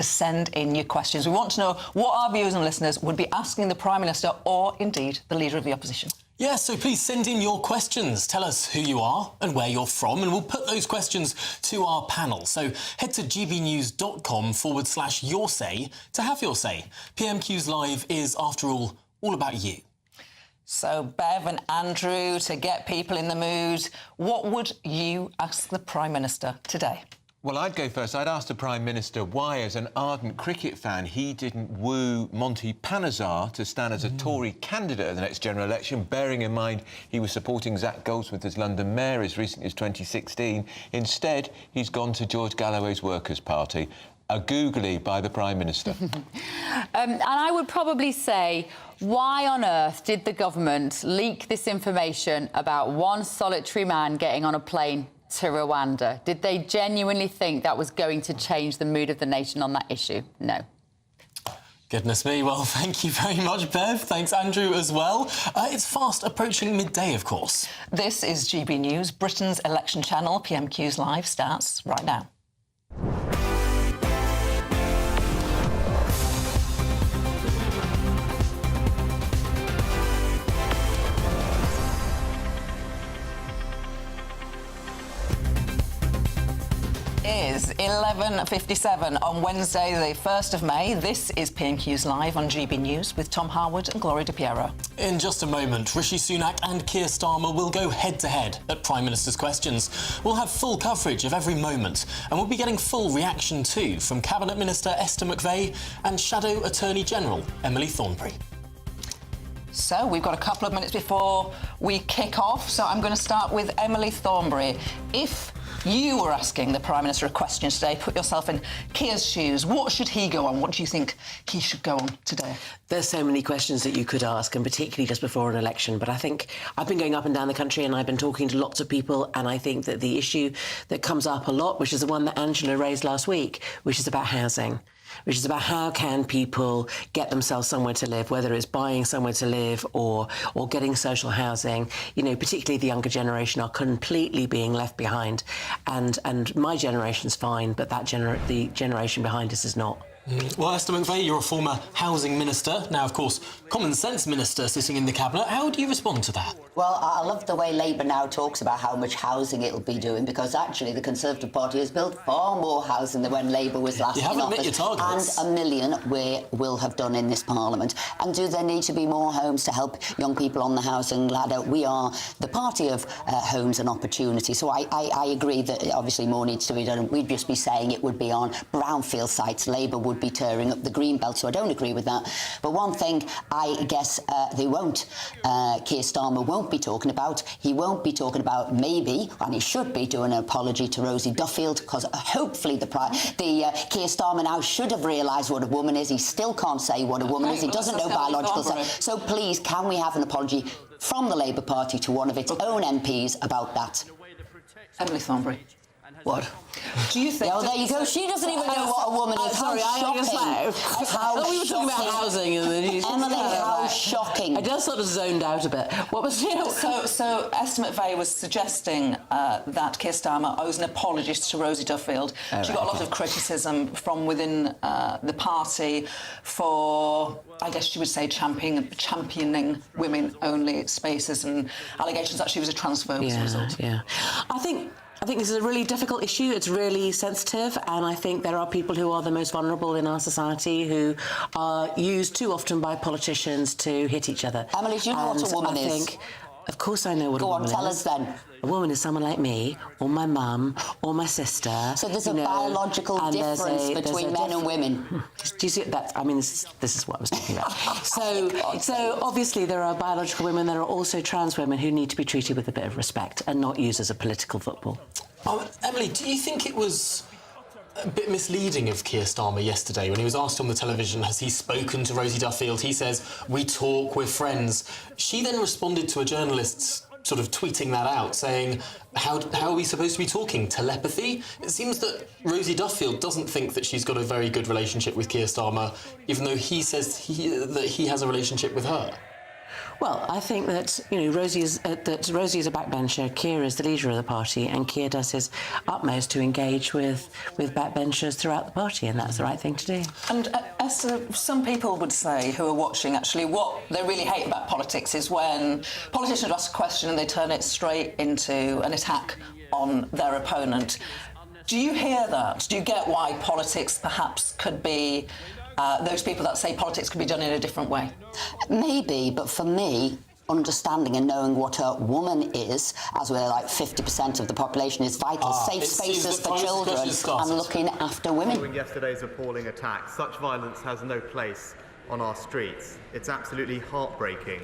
to send in your questions. We want to know what our viewers and listeners would be asking the Prime Minister or, indeed, the Leader of the Opposition. Yeah, so please send in your questions. Tell us who you are and where you're from, and we'll put those questions to our panel. So head to gbnews.com/your say to have your say. PMQs Live is, after all about you. So, Bev and Andrew, to get people in the mood, what would you ask the Prime Minister today? Well, I'd go first. I'd ask the Prime Minister why, as an ardent cricket fan, he didn't woo Monty Panesar to stand as a Tory candidate at the next general election, bearing in mind he was supporting Zach Goldsmith as London Mayor as recently as 2016. Instead, he's gone to George Galloway's Workers' Party. A googly by the Prime Minister. And I would probably say, why on earth did the government leak this information about one solitary man getting on a plane to Rwanda? Did they genuinely think that was going to change the mood of the nation on that issue? No. Goodness me. Well, thank you very much, Bev. Thanks, Andrew, as well. It's fast approaching midday, of course. This is GB News, Britain's election channel. PMQs Live starts right now. Is 11:57 on Wednesday, the 1st of May. This is PMQs Live on GB News with Tom Harwood and Gloria DiPiero. In just a moment, Rishi Sunak and Keir Starmer will go head-to-head at Prime Minister's questions. We'll have full coverage of every moment, and we'll be getting full reaction too from Cabinet Minister Esther McVey and Shadow Attorney General Emily Thornberry. So we've got a couple of minutes before we kick off, so I'm going to start with Emily Thornberry. If you were asking the Prime Minister a question today, put yourself in Keir's shoes, what should he go on? What do you think he should go on today? There's so many questions that you could ask, and particularly just before an election. But I think I've been going up and down the country and I've been talking to lots of people, and I think that the issue that comes up a lot, which is the one that Angela raised last week, which is about housing, which is about how can people get themselves somewhere to live, whether it's buying somewhere to live or getting social housing. You know, particularly the younger generation are completely being left behind. And my generation's fine, but the generation behind us is not. Well, Esther McVey, you're a former housing minister, now, of course, common sense minister sitting in the Cabinet. How do you respond to that? Well, I love the way Labour now talks about how much housing it'll be doing, because actually the Conservative Party has built far more housing than when Labour was last in office. You haven't met your targets. And 1 million we will have done in this Parliament. And do there need to be more homes to help young people on the housing ladder? We are the party of homes and opportunity. So I agree that obviously more needs to be done. We'd just be saying it would be on brownfield sites. Labour would be tearing up the green belt, so I don't agree with that. But one thing I guess they won't, Keir Starmer won't be talking about, he won't be talking about maybe, and he should be doing an apology to Rosie Duffield, because hopefully Keir Starmer now should have realised what a woman is. He still can't say what a woman is. He doesn't know biological sex. So please, can we have an apology from the Labour Party to one of its own MPs about that? Emily Thornberry. What? Do you think... Oh, there you go. She doesn't even know what a woman is. Sorry, I just we were talking about housing and then Emily, how shocking. I just sort of zoned out a bit. What was... So Esther McVey was suggesting that Keir Starmer owes an apology to Rosie Duffield. She got a lot of criticism from within the party for, I guess she would say, championing women-only spaces, and allegations that she was a transphobe as a result. Yeah. I think this is a really difficult issue. It's really sensitive, and I think there are people who are the most vulnerable in our society who are used too often by politicians to hit each other. Emily, do you know what a woman is? Of course I know what a woman is. Go on, tell us then. A woman is someone like me, or my mum, or my sister. So there's a biological difference between men and women. Do you see that? I mean, this is what I was talking about. So obviously there are biological women. There are also trans women who need to be treated with a bit of respect and not used as a political football. Emily, do you think it was a bit misleading of Keir Starmer yesterday when he was asked on the television, has he spoken to Rosie Duffield? He says, we talk, we're friends. She then responded to a journalist's sort of tweeting that out, saying, how are we supposed to be talking? Telepathy? It seems that Rosie Duffield doesn't think that she's got a very good relationship with Keir Starmer, even though he says that he has a relationship with her. Well, I think that Rosie is a backbencher, Keir is the leader of the party, and Keir does his utmost to engage with backbenchers throughout the party, and that's the right thing to do. And Esther, some people would say, who are watching, actually, what they really hate about politics is when politicians ask a question and they turn it straight into an attack on their opponent. Do you hear that? Do you get why politics perhaps could be those people that say politics could be done in a different way? Maybe, but for me, understanding and knowing what a woman is, as we're like 50% of the population, is vital. Safe spaces for children and looking after women. Following yesterday's appalling attack, such violence has no place on our streets. It's absolutely heartbreaking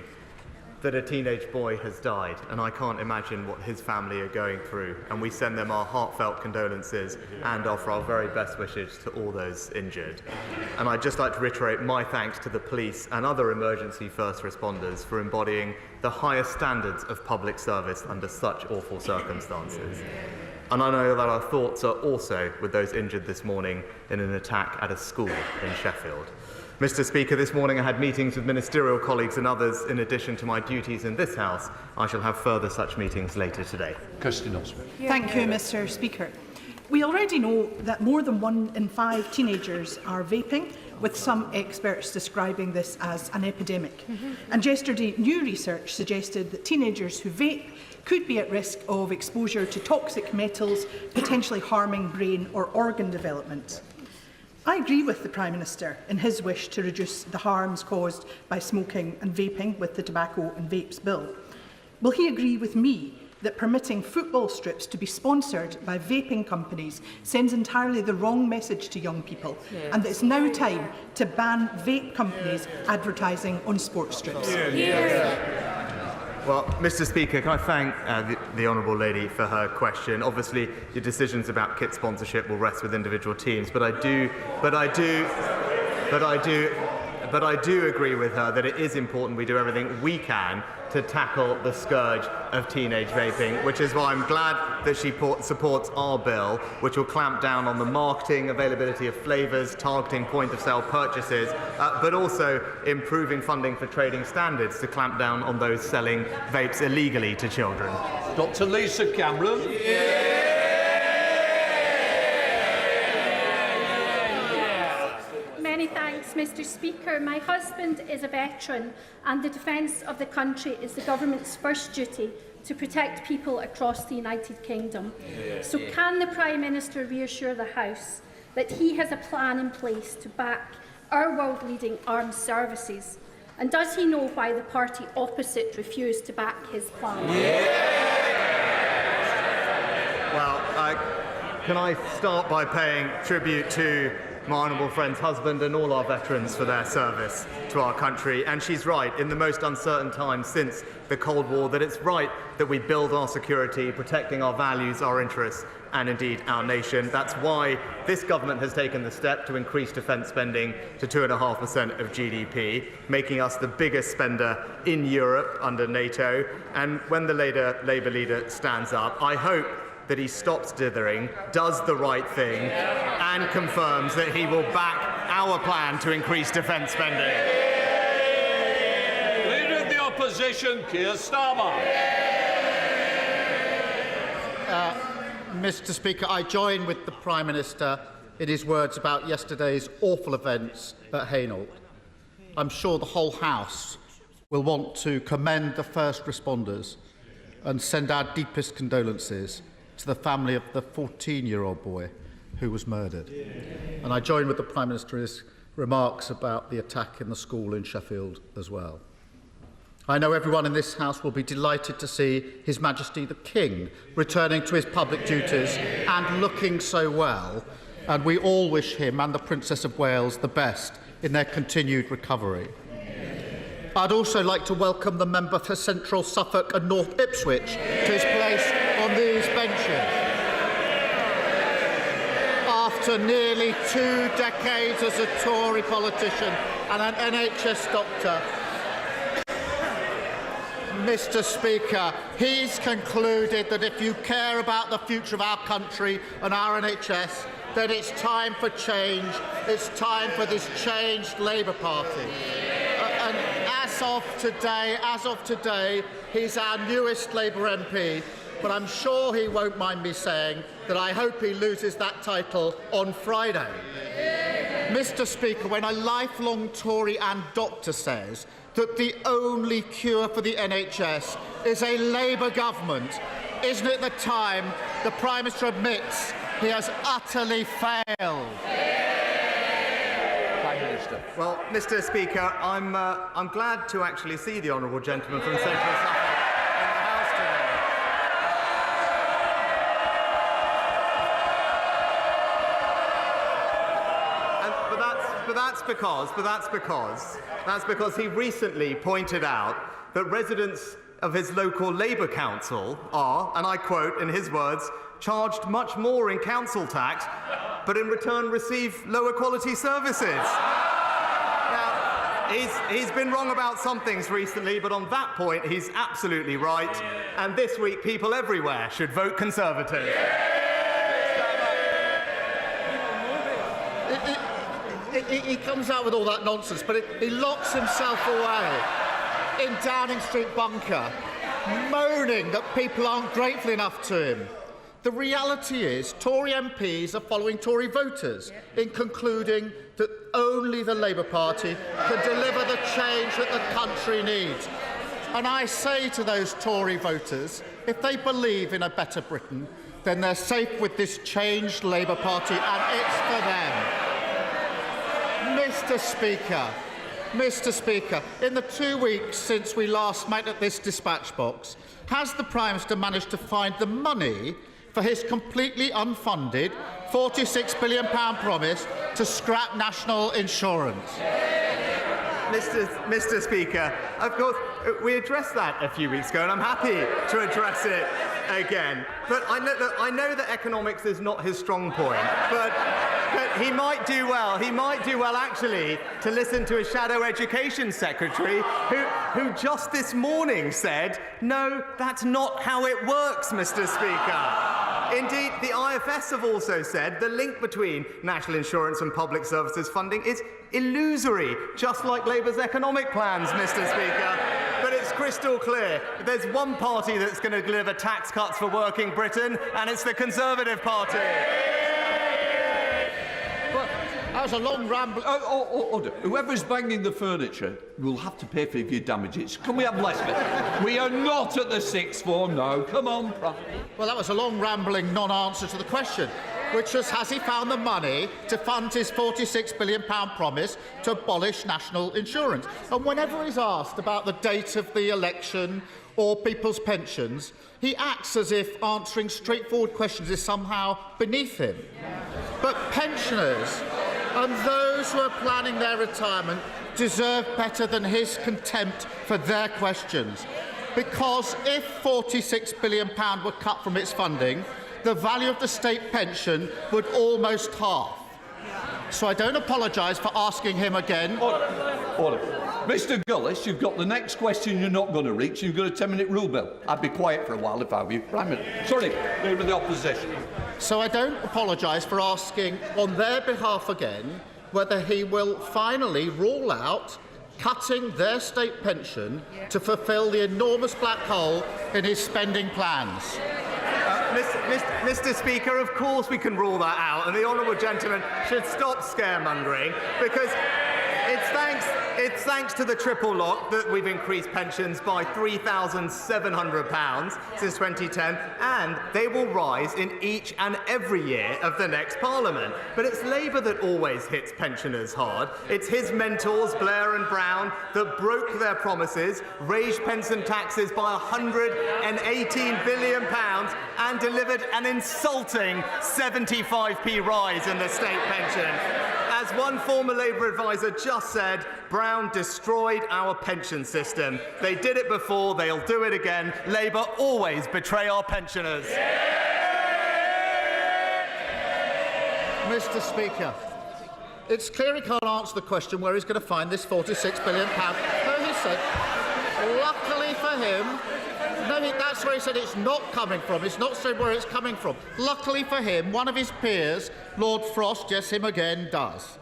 that a teenage boy has died, and I can't imagine what his family are going through, and we send them our heartfelt condolences and offer our very best wishes to all those injured. And I'd just like to reiterate my thanks to the police and other emergency first responders for embodying the highest standards of public service under such awful circumstances. And I know that our thoughts are also with those injured this morning in an attack at a school in Sheffield. Mr. Speaker, this morning I had meetings with ministerial colleagues and others in addition to my duties in this House. I shall have further such meetings later today. Thank you, Mr. Speaker. We already know that more than 1 in 5 teenagers are vaping, with some experts describing this as an epidemic. And yesterday, new research suggested that teenagers who vape could be at risk of exposure to toxic metals, potentially harming brain or organ development. I agree with the Prime Minister in his wish to reduce the harms caused by smoking and vaping with the Tobacco and Vapes Bill. Will he agree with me that permitting football strips to be sponsored by vaping companies sends entirely the wrong message to young people, and that it's now time to ban vape companies advertising on sports strips? Well, Mr. Speaker, can I thank the Honourable Lady for her question. Obviously, your decisions about kit sponsorship will rest with individual teams, but I do agree with her that it is important we do everything we can to tackle the scourge of teenage vaping, which is why I'm glad that she supports our bill, which will clamp down on the marketing, availability of flavours, targeting point-of-sale purchases, but also improving funding for trading standards to clamp down on those selling vapes illegally to children. Dr. Lisa Cameron. Many thanks, Mr. Speaker. My husband is a veteran, and the defence of the country is the government's first duty to protect people across the United Kingdom. So can the Prime Minister reassure the House that he has a plan in place to back our world-leading armed services? And does he know why the party opposite refused to back his plan? Well, can I start by paying tribute to my honourable friend's husband and all our veterans for their service to our country. And she's right, in the most uncertain times since the Cold War, that it's right that we build our security, protecting our values, our interests, and indeed our nation. That's why this government has taken the step to increase defence spending to 2.5% of GDP, making us the biggest spender in Europe under NATO. And when the Labour leader stands up, I hope that he stops dithering, does the right thing, and confirms that he will back our plan to increase defence spending. Leader of the Opposition, Keir Starmer. Mr. Speaker, I join with the Prime Minister in his words about yesterday's awful events at Hainault. I'm sure the whole House will want to commend the first responders and send our deepest condolences to the family of the 14-year-old boy who was murdered. And I join with the Prime Minister's remarks about the attack in the school in Sheffield as well. I know everyone in this House will be delighted to see His Majesty the King returning to his public duties and looking so well, and we all wish him and the Princess of Wales the best in their continued recovery. I'd also like to welcome the member for Central Suffolk and North Ipswich to his place on these benches. After nearly 2 decades as a Tory politician and an NHS doctor, Mr. Speaker, he's concluded that if you care about the future of our country and our NHS, then it's time for change. It's time for this changed Labour Party. And as of today, he's our newest Labour MP, but I'm sure he won't mind me saying that I hope he loses that title on Friday. Mr. Speaker, when a lifelong Tory and doctor says that the only cure for the NHS is a Labour government, isn't it the time the Prime Minister admits he has utterly failed? Prime Minister. Well, Mr. Speaker, I'm glad to actually see the honourable gentleman from Central Suffolk in the House today. That's because he recently pointed out that residents of his local Labour council are, and I quote in his words, charged much more in council tax, but in return receive lower quality services. Now, he's been wrong about some things recently, but on that point, he's absolutely right. And this week, people everywhere should vote Conservative. He comes out with all that nonsense, but he locks himself away in Downing Street bunker, moaning that people aren't grateful enough to him. The reality is Tory MPs are following Tory voters in concluding that only the Labour Party can deliver the change that the country needs. And I say to those Tory voters, if they believe in a better Britain, then they're safe with this changed Labour Party, and it's for them. Mr. Speaker, in the 2 weeks since we last met at this dispatch box, has the Prime Minister managed to find the money for his completely unfunded £46 billion promise to scrap national insurance? Mr. Speaker, of course, we addressed that a few weeks ago, and I'm happy to address it again. But I know that economics is not his strong point, but he might do well. He might do well, actually, to listen to a shadow education secretary who just this morning said, no, that's not how it works, Mr. Speaker. Indeed, the IFS have also said the link between national insurance and public services funding is illusory, just like Labour's economic plans, Mr. Speaker. But it's crystal clear. There's one party that's going to deliver tax cuts for working Britain, and it's the Conservative Party. That was a long ramble. Order. Whoever's banging the furniture will have to pay for your damages. Can we have less of it? We are not at the sixth form, no. Come on, Well, that was a long, rambling non-answer to the question, which was, has he found the money to fund his £46 billion promise to abolish national insurance? And whenever he's asked about the date of the election or people's pensions, he acts as if answering straightforward questions is somehow beneath him. But pensioners and those who are planning their retirement deserve better than his contempt for their questions. Because if £46 billion were cut from its funding, the value of the state pension would almost halve. So I don't apologise for asking him again. Order. Mr. Gullis, you've got the next question you're not going to reach. You've got a 10-minute rule bill. I'd be quiet for a while if I were you. Prime Minister. Sorry, Leader of the Opposition. So I don't apologise for asking on their behalf again whether he will finally rule out cutting their state pension to fulfil the enormous black hole in his spending plans. Mr. Speaker, of course we can rule that out, and the honourable gentleman should stop scaremongering, because it's thanks to the triple lock that we've increased pensions by £3,700 since 2010, and they will rise in each and every year of the next Parliament. But it's Labour that always hits pensioners hard. It's his mentors, Blair and Brown, that broke their promises, raised pension taxes by £118 billion and delivered an insulting 75p rise in the state pension. As one former Labour advisor just said, Brown destroyed our pension system. They did it before, they'll do it again. Labour always betray our pensioners. Mr. Speaker, it's clear he can't answer the question where he's going to find this £46 billion. No, he said, luckily for him, that's where he said it's not coming from. It's not said where it's coming from. Luckily for him, one of his peers, Lord Frost, yes, him again, does.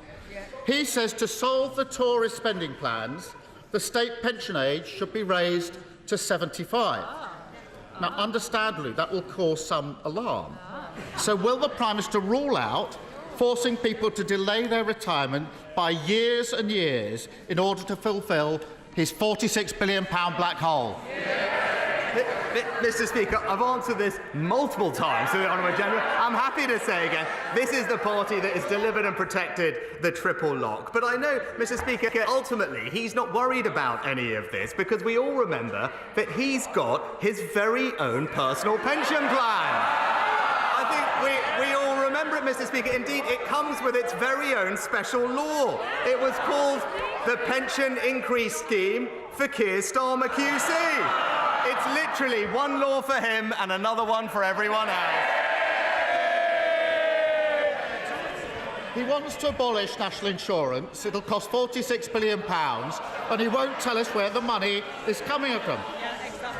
He says to solve the Tory spending plans, the state pension age should be raised to 75. Now, understandably, that will cause some alarm. So will the Prime Minister rule out forcing people to delay their retirement by years and years in order to fulfil his £46 billion black hole? Mr. Speaker, I've answered this multiple times to the Honourable General. I'm happy to say again, this is the party that has delivered and protected the triple lock. But I know, Mr. Speaker, ultimately he's not worried about any of this because we all remember that he's got his very own personal pension plan. I think we all remember it, Mr. Speaker. Indeed, it comes with its very own special law. It was called the Pension Increase Scheme for Keir Starmer QC. It's literally one law for him and another one for everyone else. He wants to abolish national insurance. It'll cost £46 billion, and he won't tell us where the money is coming from.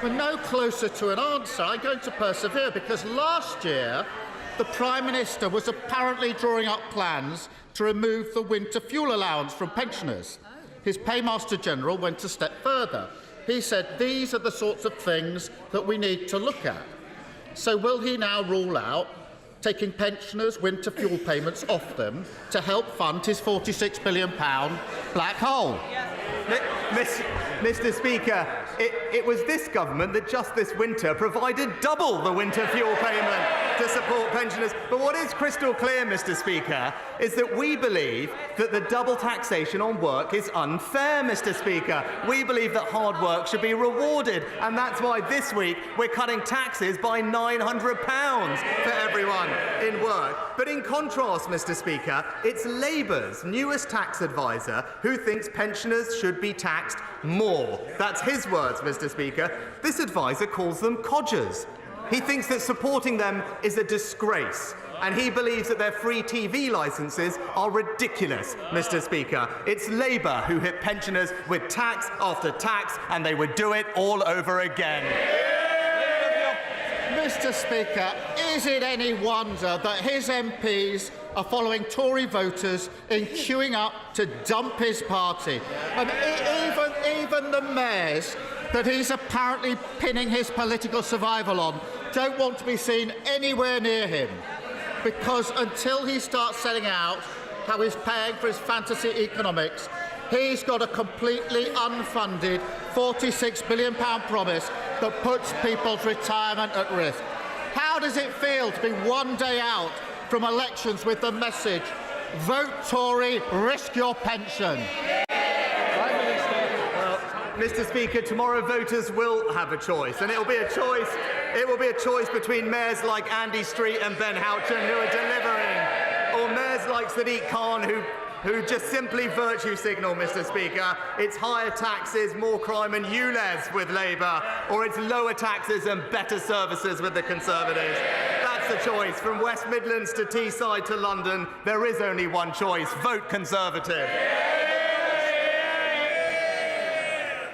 We're no closer to an answer. I'm going to persevere because last year the Prime Minister was apparently drawing up plans to remove the winter fuel allowance from pensioners. His Paymaster General went a step further. He said these are the sorts of things that we need to look at. So will he now rule out taking pensioners' winter fuel payments off them to help fund his £46 billion black hole? Mr. Speaker, it was this government that just this winter provided double the winter fuel payment to support pensioners. But what is crystal clear, Mr. Speaker, is that we believe that the double taxation on work is unfair, Mr. Speaker. We believe that hard work should be rewarded, and that's why this week we're cutting taxes by £900 for everyone in work. But in contrast, Mr. Speaker, it's Labour's newest tax advisor who thinks pensioners should be taxed more. That's his words, Mr. Speaker. This advisor calls them codgers. He thinks that supporting them is a disgrace, and he believes that their free TV licences are ridiculous, Mr. Speaker. It's Labour who hit pensioners with tax after tax, and they would do it all over again. Mr. Speaker, is it any wonder that his MPs are following Tory voters in queuing up to dump his party? And even the mayors that he's apparently pinning his political survival on don't want to be seen anywhere near him, because until he starts setting out how he's paying for his fantasy economics, he's got a completely unfunded £46 billion promise that puts people's retirement at risk. How does it feel to be one day out from elections with the message, vote Tory, risk your pension? Mr. Speaker, tomorrow voters will have a choice, and it will be a choice. It will be a choice between mayors like Andy Street and Ben Houchen, who are delivering, or mayors like Sadiq Khan, who just simply virtue signal, Mr. Speaker. It's higher taxes, more crime and ULEZ with Labour, or it's lower taxes and better services with the Conservatives. That's the choice. From West Midlands to Teesside to London, there is only one choice. Vote Conservative.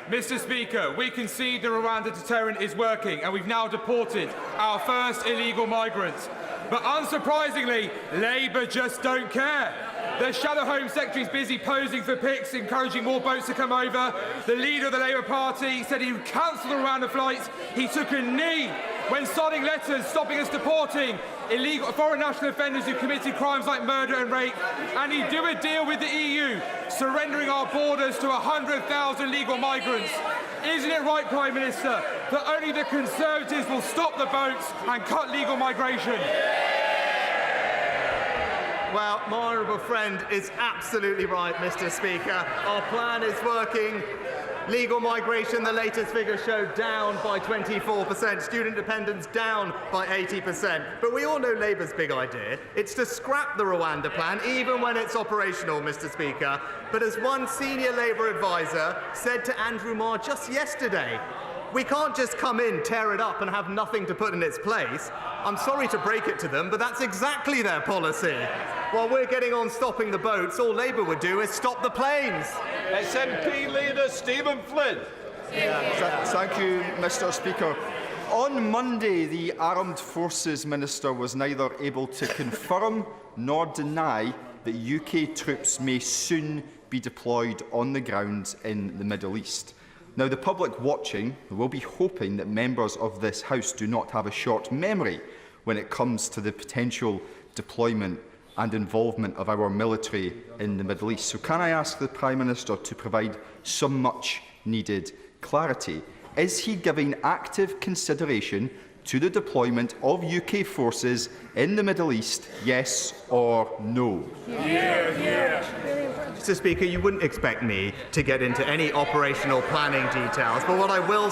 Mr. Speaker, we concede the Rwanda deterrent is working, and we've now deported our first illegal migrants. But unsurprisingly, Labour just don't care. The Shadow Home Secretary is busy posing for pics, encouraging more boats to come over. The leader of the Labour Party said he would cancel the Rwanda flights. He took a knee when signing letters stopping us deporting illegal foreign national offenders who committed crimes like murder and rape. And he'd do a deal with the EU, surrendering our borders to 100,000 legal migrants. Isn't it right, Prime Minister, that only the Conservatives will stop the boats and cut legal migration? Well, my honourable friend is absolutely right, Mr. Speaker. Our plan is working. Legal migration, the latest figures show, down by 24%. Student dependence down by 80%. But we all know Labour's big idea. It's to scrap the Rwanda plan, even when it's operational, Mr. Speaker. But as one senior Labour advisor said to Andrew Marr just yesterday, we can't just come in, tear it up and have nothing to put in its place. I'm sorry to break it to them, but that's exactly their policy. While we're getting on stopping the boats, all Labour would do is stop the planes. SNP leader Stephen Flynn. Thank you, Mr. Speaker. On Monday, the Armed Forces Minister was neither able to confirm nor deny that UK troops may soon be deployed on the ground in the Middle East. Now, the public watching will be hoping that members of this House do not have a short memory when it comes to the potential deployment and involvement of our military in the Middle East. So can I ask the Prime Minister to provide some much-needed clarity? Is he giving active consideration to the deployment of UK forces in the Middle East, yes or no? Mr. Speaker, you wouldn't expect me to get into any operational planning details, but what I will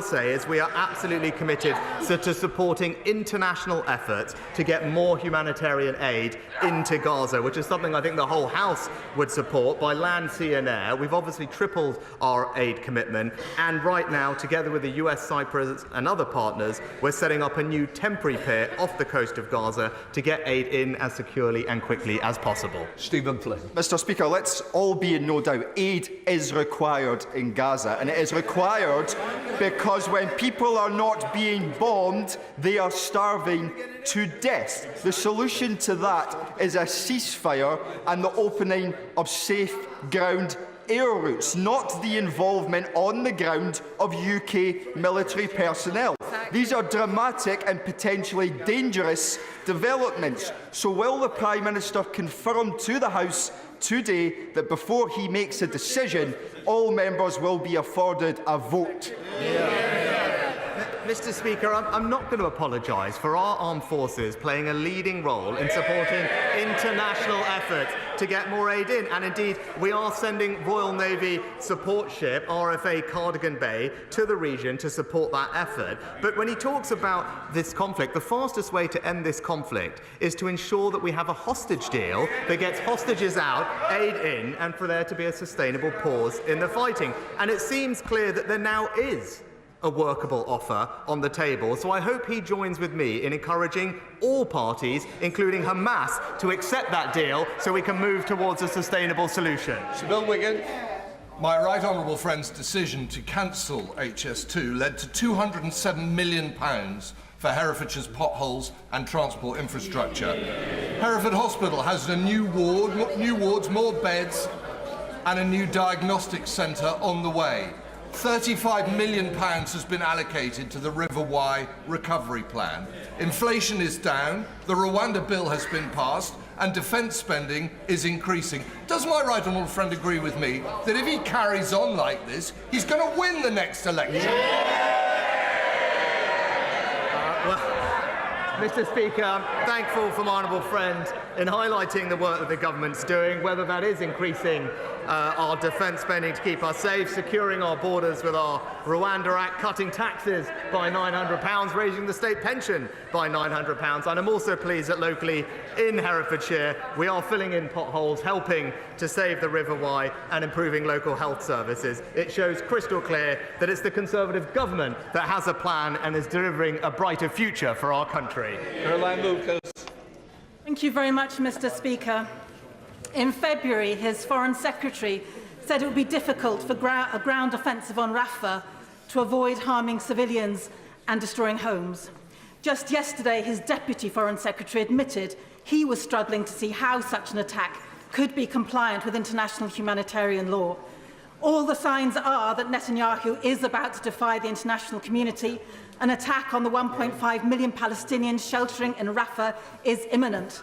say is we are absolutely committed to supporting international efforts to get more humanitarian aid into Gaza, which is something I think the whole House would support by land, sea and air. We've obviously tripled our aid commitment, and right now, together with the US, Cyprus and other partners, we're setting up a new temporary pier off the coast of Gaza to get aid in as securely and quickly as possible. Stephen Flynn. Mr. Speaker, let's all be in no doubt. Aid is required in Gaza, and it is required because when people are not being bombed, they are starving to death. The solution to that is a ceasefire and the opening of safe ground air routes, not the involvement on the ground of UK military personnel. These are dramatic and potentially dangerous developments. So will the Prime Minister confirm to the House today that before he makes a decision, all members will be afforded a vote? Mr. Speaker, I'm not going to apologise for our armed forces playing a leading role in supporting international efforts to get more aid in. And indeed, we are sending Royal Navy support ship, RFA Cardigan Bay, to the region to support that effort. But when he talks about this conflict, the fastest way to end this conflict is to ensure that we have a hostage deal that gets hostages out, aid in, and for there to be a sustainable pause in the fighting. And it seems clear that there now is a workable offer on the table, so I hope he joins with me in encouraging all parties, including Hamas, to accept that deal so we can move towards a sustainable solution. Sir Bill Wigan. My right honourable friend's decision to cancel HS2 led to £207 million for Herefordshire's potholes and transport infrastructure. Hereford Hospital has a new wards, more beds and a new diagnostic centre on the way. £35 million has been allocated to the River Wye recovery plan. Inflation is down, the Rwanda bill has been passed, and defence spending is increasing. Does my right honourable friend agree with me that if he carries on like this, he's going to win the next election? Mr. Speaker, I'm thankful for my honourable friend in highlighting the work that the government's doing, whether that is increasing our defence spending to keep us safe, securing our borders with our Rwanda Act, cutting taxes by £900, raising the state pension by £900. And I'm also pleased that locally in Herefordshire we are filling in potholes, helping to save the River Wye and improving local health services. It shows crystal clear that it's the Conservative government that has a plan and is delivering a brighter future for our country. Caroline Lucas. Thank you very much, Mr. Speaker. In February, his Foreign Secretary said it would be difficult for a ground offensive on Rafah to avoid harming civilians and destroying homes. Just yesterday, his Deputy Foreign Secretary admitted he was struggling to see how such an attack could be compliant with international humanitarian law. All the signs are that Netanyahu is about to defy the international community. An attack on the 1.5 million Palestinians sheltering in Rafah is imminent.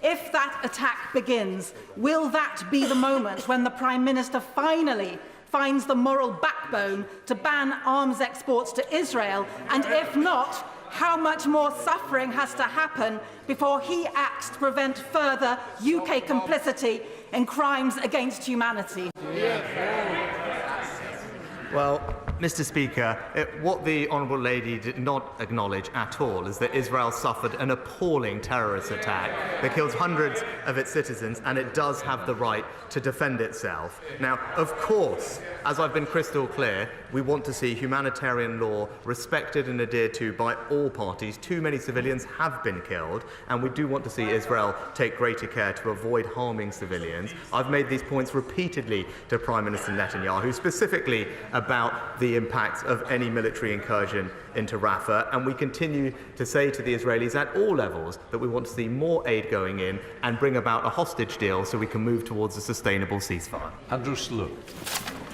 If that attack begins, will that be the moment when the Prime Minister finally finds the moral backbone to ban arms exports to Israel? And if not, how much more suffering has to happen before he acts to prevent further UK complicity in crimes against humanity? Well, Mr. Speaker, what the Honourable Lady did not acknowledge at all is that Israel suffered an appalling terrorist attack that kills hundreds of its citizens, and it does have the right to defend itself. Now, of course, as I've been crystal clear, we want to see humanitarian law respected and adhered to by all parties. Too many civilians have been killed, and we do want to see Israel take greater care to avoid harming civilians. I've made these points repeatedly to Prime Minister Netanyahu, specifically about the the impact of any military incursion into Rafah, and we continue to say to the Israelis at all levels that we want to see more aid going in and bring about a hostage deal so we can move towards a sustainable ceasefire. Andrew Slew.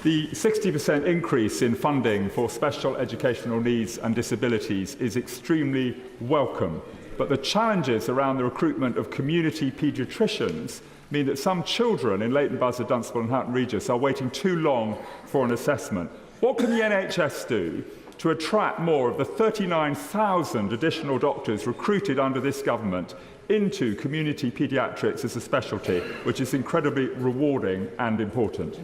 The 60% increase in funding for special educational needs and disabilities is extremely welcome, but the challenges around the recruitment of community paediatricians mean that some children in Leighton Buzzard, Dunstable and Houghton Regis are waiting too long for an assessment. What can the NHS do to attract more of the 39,000 additional doctors recruited under this government into community paediatrics as a specialty, which is incredibly rewarding and important?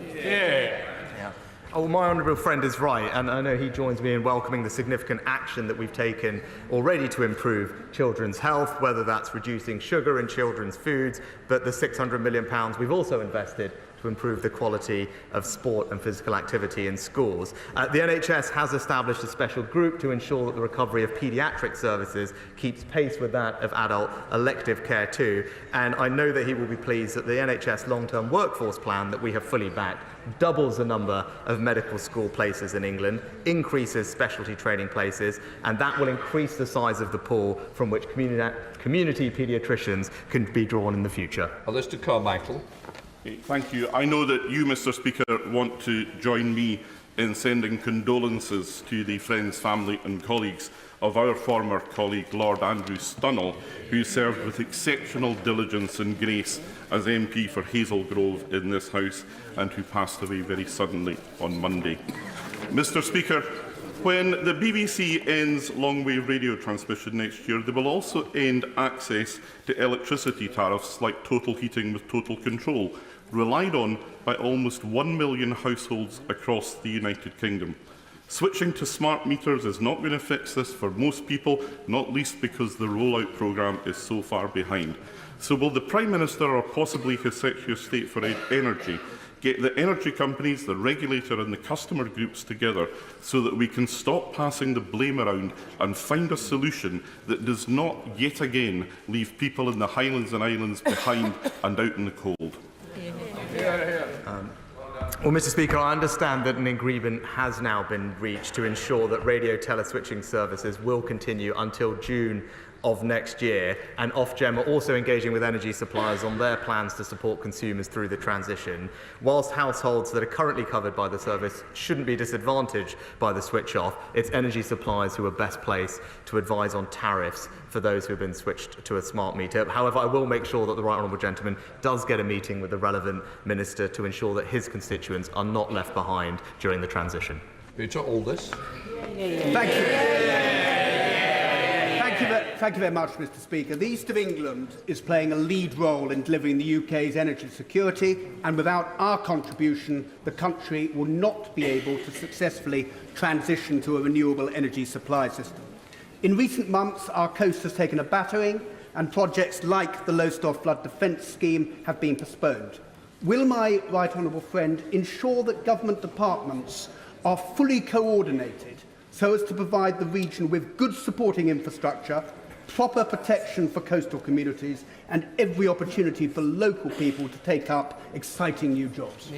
Oh, my honourable friend is right, and I know he joins me in welcoming the significant action that we've taken already to improve children's health, whether that's reducing sugar in children's foods, but the £600 million we've also invested to improve the quality of sport and physical activity in schools. The NHS has established a special group to ensure that the recovery of paediatric services keeps pace with that of adult elective care too, and I know that he will be pleased that the NHS long-term workforce plan that we have fully backed doubles the number of medical school places in England, increases specialty training places, and that will increase the size of the pool from which community paediatricians can be drawn in the future. Alistair Carmichael. Thank you. I know that you, Mr Speaker, want to join me in sending condolences to the friends, family and colleagues of our former colleague Lord Andrew Stunnell, who served with exceptional diligence and grace as MP for Hazel Grove in this House and who passed away very suddenly on Monday. Mr Speaker, when the BBC ends long-wave radio transmission next year, they will also end access to electricity tariffs like total heating with total control, relied on by almost 1 million households across the United Kingdom. Switching to smart meters is not going to fix this for most people, not least because the rollout programme is so far behind. So will the Prime Minister or possibly His Secretary of State for Energy get the energy companies, the regulator and the customer groups together so that we can stop passing the blame around and find a solution that does not yet again leave people in the Highlands and Islands behind and out in the cold? Well, Mr Speaker, I understand that an agreement has now been reached to ensure that radio teleswitching services will continue until June of next year, and Ofgem are also engaging with energy suppliers on their plans to support consumers through the transition. Whilst households that are currently covered by the service shouldn't be disadvantaged by the switch off, it's energy suppliers who are best placed to advise on tariffs for those who have been switched to a smart meter. However, I will make sure that the right honourable gentleman does get a meeting with the relevant minister to ensure that his constituents are not left behind during the transition. Peter Aldis. Thank you. Thank you very much, Mr Speaker. The East of England is playing a lead role in delivering the UK's energy security, and without our contribution, the country will not be able to successfully transition to a renewable energy supply system. In recent months, our coast has taken a battering, and projects like the Lowestoft Flood Defence Scheme have been postponed. Will my right honourable friend ensure that government departments are fully coordinated so as to provide the region with good supporting infrastructure, proper protection for coastal communities, and every opportunity for local people to take up exciting new jobs?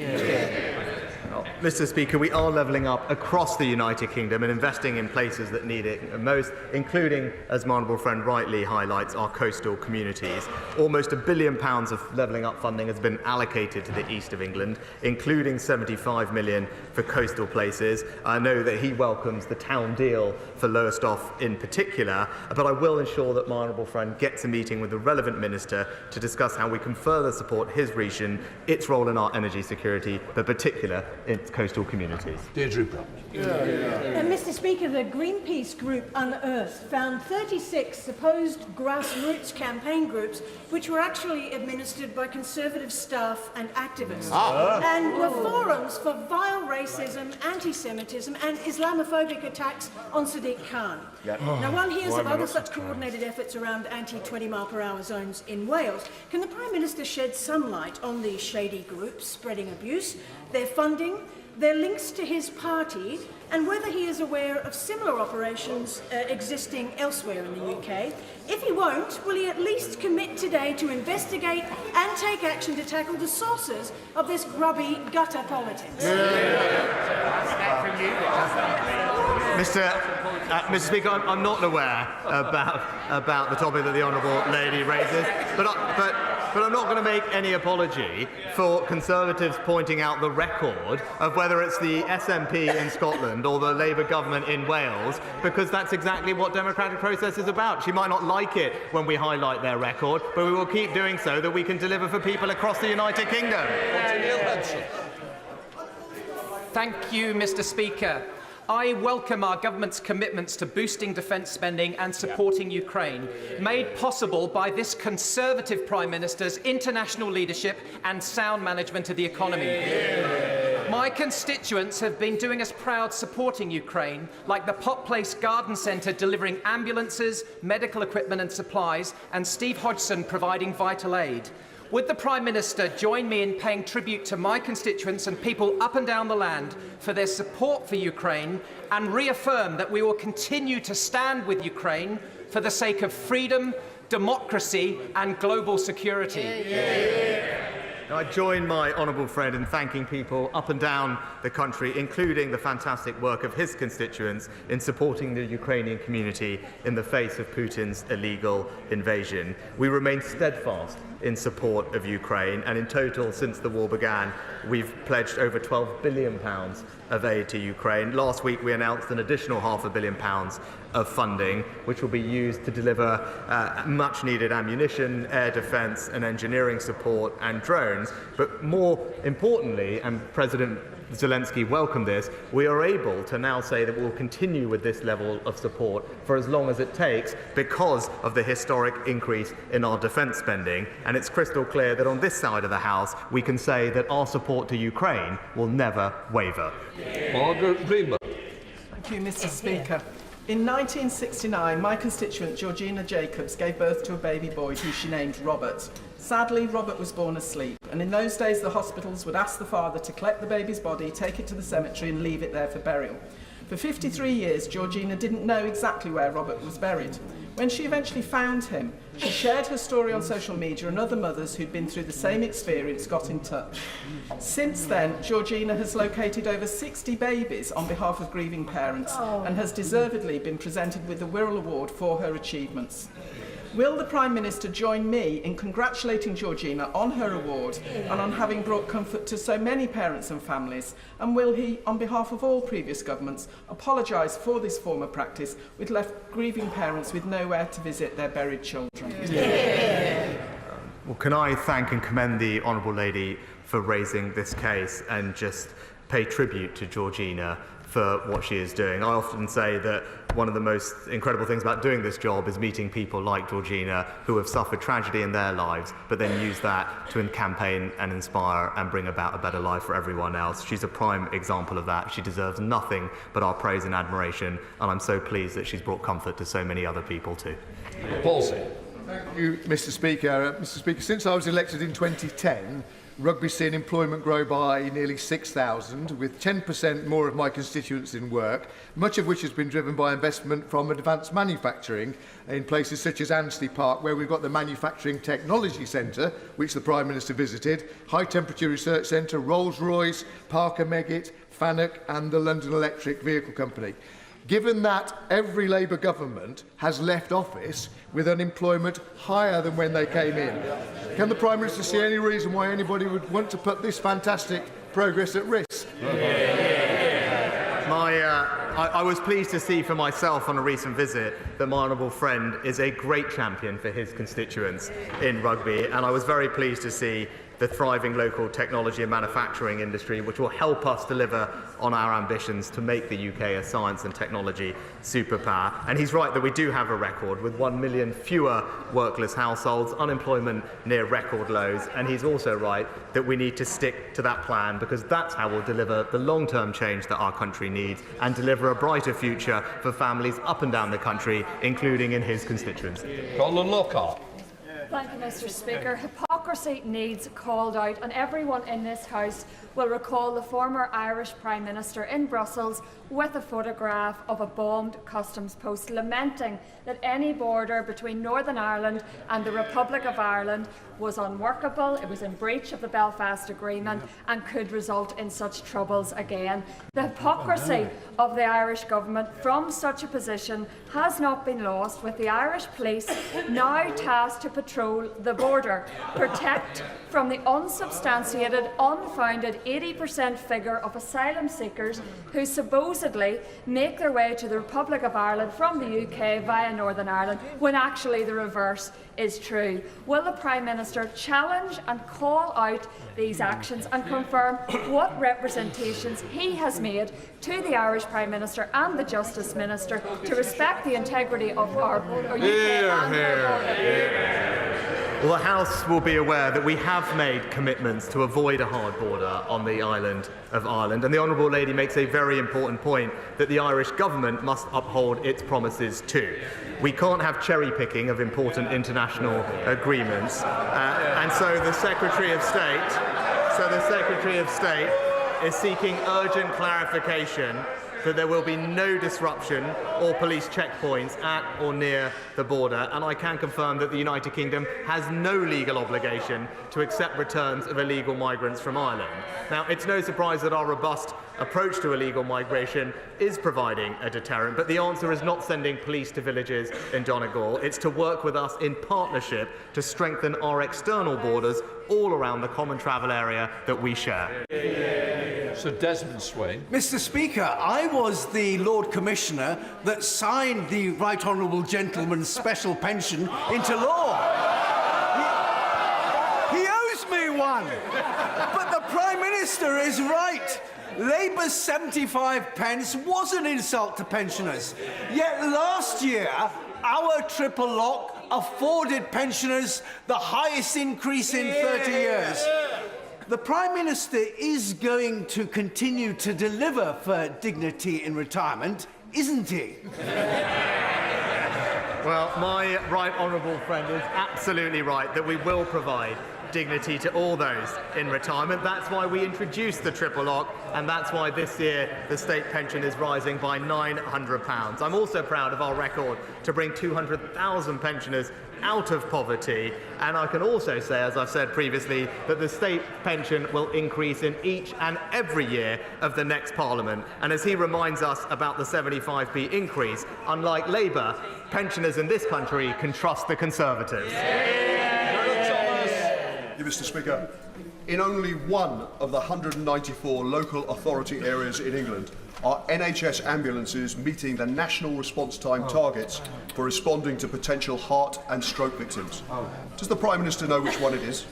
Mr Speaker, we are levelling up across the United Kingdom and investing in places that need it most, including, as my honourable friend rightly highlights, our coastal communities. Almost £1 billion of levelling up funding has been allocated to the east of England, including £75 million for coastal places. I know that he welcomes the town deal for Lowestoft in particular, but I will ensure that my honourable friend gets a meeting with the relevant minister to discuss how we can further support his region, its role in our energy security, but particular its coastal communities. Deirdre Brown. Mr Speaker, the Greenpeace group Unearth found 36 supposed grassroots campaign groups which were actually administered by Conservative staff and activists and were forums for vile racism, anti-Semitism and Islamophobic attacks on Sadiq Khan. Now, one hears of other such coordinated efforts around anti-20-mile-per-hour zones in Wales. Can the Prime Minister shed some light on these shady groups spreading abuse, their funding funding, their links to his party, and whether he is aware of similar operations existing elsewhere in the UK. If he won't, will he at least commit today to investigate and take action to tackle the sources of this grubby gutter politics? Mr. Speaker, I'm not aware about the topic that the honourable lady raises, but I'm not going to make any apology for Conservatives pointing out the record of whether it's the SNP in Scotland or the Labour government in Wales, because that's exactly what democratic process is about. She might not like it when we highlight their record, but we will keep doing so that we can deliver for people across the United Kingdom. Thank you, Mr. Speaker. I welcome our government's commitments to boosting defence spending and supporting Ukraine, made possible by this Conservative Prime Minister's international leadership and sound management of the economy. My constituents have been doing us proud supporting Ukraine, like the Pot Place Garden Centre delivering ambulances, medical equipment and supplies, and Steve Hodgson providing vital aid. Would the Prime Minister join me in paying tribute to my constituents and people up and down the land for their support for Ukraine, and reaffirm that we will continue to stand with Ukraine for the sake of freedom, democracy and global security? I join my honourable friend in thanking people up and down the country, including the fantastic work of his constituents, in supporting the Ukrainian community in the face of Putin's illegal invasion. We remain steadfast in support of Ukraine, and in total, since the war began, we've pledged over £12 billion of aid to Ukraine. Last week, we announced an additional £500 million of funding, which will be used to deliver much-needed ammunition, air defence and engineering support and drones. But more importantly, and President Zelensky welcomed this, we are able to now say that we will continue with this level of support for as long as it takes because of the historic increase in our defence spending. And it's crystal clear that on this side of the House, we can say that our support to Ukraine will never waver. Margaret Bremer. Thank you, Mr. Speaker. In 1969, my constituent Georgina Jacobs gave birth to a baby boy who she named Robert. Sadly, Robert was born asleep, and in those days the hospitals would ask the father to collect the baby's body, take it to the cemetery and leave it there for burial. For 53 years, Georgina didn't know exactly where Robert was buried. When she eventually found him, she shared her story on social media, and other mothers who'd been through the same experience got in touch. Since then, Georgina has located over 60 babies on behalf of grieving parents and has deservedly been presented with the Wirral Award for her achievements. Will the Prime Minister join me in congratulating Georgina on her award and on having brought comfort to so many parents and families? And will he, on behalf of all previous governments, apologise for this form of practice which left grieving parents with nowhere to visit their buried children? Well, can I thank and commend the honourable lady for raising this case and just pay tribute to Georgina for what she is doing. I often say that one of the most incredible things about doing this job is meeting people like Georgina who have suffered tragedy in their lives, but then use that to campaign and inspire and bring about a better life for everyone else. She's a prime example of that. She deserves nothing but our praise and admiration, and I'm so pleased that she's brought comfort to so many other people too. Palsy. Thank you, Mr. Speaker. Mr. Speaker, since I was elected in 2010, Rugby's seen employment grow by nearly 6,000, with 10% more of my constituents in work, much of which has been driven by investment from advanced manufacturing in places such as Anstey Park, where we've got the Manufacturing Technology Centre, which the Prime Minister visited, High Temperature Research Centre, Rolls-Royce, Parker Meggitt, Fanuc and the London Electric Vehicle Company. Given that every Labour government has left office with unemployment higher than when they came in, can the Prime Minister see any reason why anybody would want to put this fantastic progress at risk? I was pleased to see for myself on a recent visit that my honourable friend is a great champion for his constituents in Rugby, and I was very pleased to see the thriving local technology and manufacturing industry, which will help us deliver on our ambitions to make the UK a science and technology superpower. And he's right that we do have a record with 1 million fewer workless households, unemployment near record lows, and he's also right that we need to stick to that plan, because that's how we'll deliver the long-term change that our country needs and deliver a brighter future for families up and down the country, including in his constituency. Colin Lockhart. Thank you, Mr. Speaker. Hypocrisy hypocrisy needs called out, and everyone in this House will recall the former Irish Prime Minister in Brussels with a photograph of a bombed customs post, lamenting that any border between Northern Ireland and the Republic of Ireland was unworkable, it was in breach of the Belfast Agreement and could result in such troubles again. The hypocrisy of the Irish government from such a position has not been lost, with the Irish police now tasked to patrol the border, protect from the unsubstantiated, unfounded 80% figure of asylum seekers who supposedly make their way to the Republic of Ireland from the UK via Northern Ireland, when actually the reverse is true. Will the Prime Minister challenge and call out these actions and confirm what representations he has made to the Irish Prime Minister and the Justice Minister to respect the integrity of our UK and our border? Well, the House will be aware that we have made commitments to avoid a hard border on the island of Ireland, and the Honourable Lady makes a very important point that the Irish Government must uphold its promises too. We can't have cherry-picking of important international agreements, and so the Secretary of State is seeking urgent clarification that there will be no disruption or police checkpoints at or near the border, and I can confirm that the United Kingdom has no legal obligation to accept returns of illegal migrants from Ireland. Now, it's no surprise that our robust approach to illegal migration is providing a deterrent, but the answer is not sending police to villages in Donegal. It's to work with us in partnership to strengthen our external borders all around the common travel area that we share. Sir Desmond Swain. Mr. Speaker, I was the Lord Commissioner that signed the Right Honourable Gentleman's special pension into law. He owes me one. But the Prime Minister is right. Labour's 75 pence was an insult to pensioners. Yet last year, our triple lock afforded pensioners the highest increase in 30 years. The Prime Minister is going to continue to deliver for dignity in retirement, isn't he? Well, my right honourable friend is absolutely right that we will provide dignity to all those in retirement. That's why we introduced the triple lock, and that's why this year the state pension is rising by £900. I'm also proud of our record to bring 200,000 pensioners out of poverty, and I can also say, as I've said previously, that the state pension will increase in each and every year of the next Parliament. And as he reminds us about the 75p increase, unlike Labour, pensioners in this country can trust the Conservatives. Mr. Speaker, in only one of the 194 local authority areas in England are NHS ambulances meeting the national response time targets for responding to potential heart and stroke victims. Does the Prime Minister know which one it is?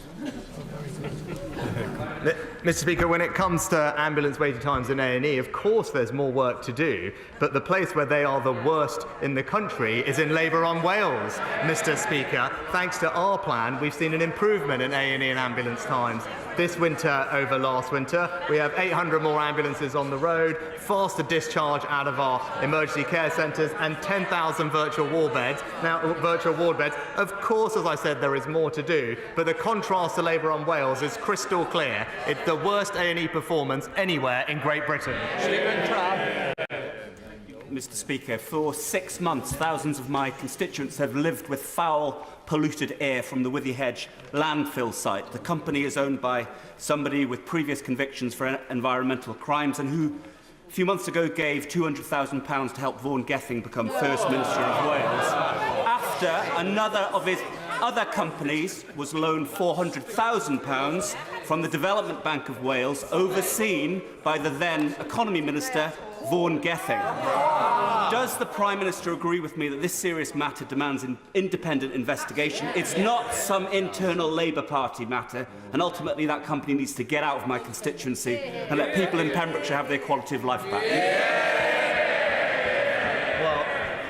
Mr. Speaker, when it comes to ambulance waiting times in A&E, of course there's more work to do, but the place where they are the worst in the country is in Labour on Wales, Mr. Speaker. Thanks to our plan, we've seen an improvement in A&E and ambulance times. This winter over last winter, we have 800 more ambulances on the road, faster discharge out of our emergency care centres, and 10,000 virtual ward beds. Now, of course, as I said, there is more to do, but the contrast to Labour on Wales is crystal clear. It's the worst A&E performance anywhere in Great Britain. Mr. Speaker, for 6 months, thousands of my constituents have lived with foul, polluted air from the Withyhedge landfill site. The company is owned by somebody with previous convictions for environmental crimes and who, a few months ago, gave £200,000 to help Vaughan Gething become First Minister of Wales, after another of his other companies was loaned £400,000 from the Development Bank of Wales, overseen by the then Economy Minister, Vaughan Gething. Does the Prime Minister agree with me that this serious matter demands an independent investigation? It's not some internal Labour Party matter, and ultimately that company needs to get out of my constituency and let people in Pembrokeshire have their quality of life back. Well,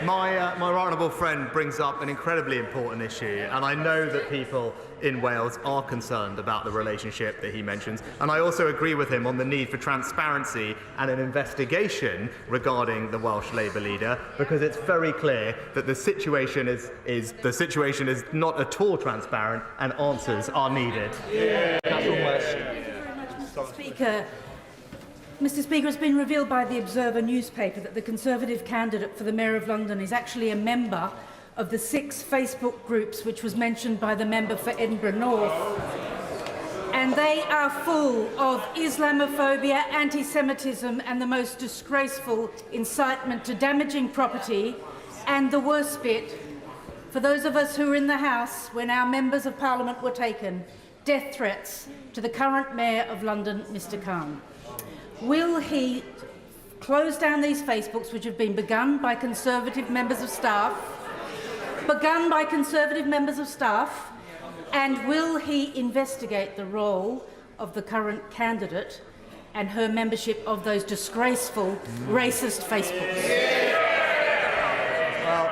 My honourable friend brings up an incredibly important issue, and I know that people in Wales are concerned about the relationship that he mentions, and I also agree with him on the need for transparency and an investigation regarding the Welsh Labour leader, because it's very clear that the situation is not at all transparent and answers are needed. Mr. Speaker, it's been revealed by the Observer newspaper that the Conservative candidate for the Mayor of London is actually a member of the 6 Facebook groups which was mentioned by the member for Edinburgh North. And they are full of Islamophobia, anti-Semitism and the most disgraceful incitement to damaging property. And the worst bit, for those of us who were in the House when our members of Parliament were taken, death threats to the current Mayor of London, Mr. Khan. Will he close down these Facebooks which have been begun by Conservative members of staff, and will he investigate the role of the current candidate and her membership of those disgraceful racist Facebooks? Well,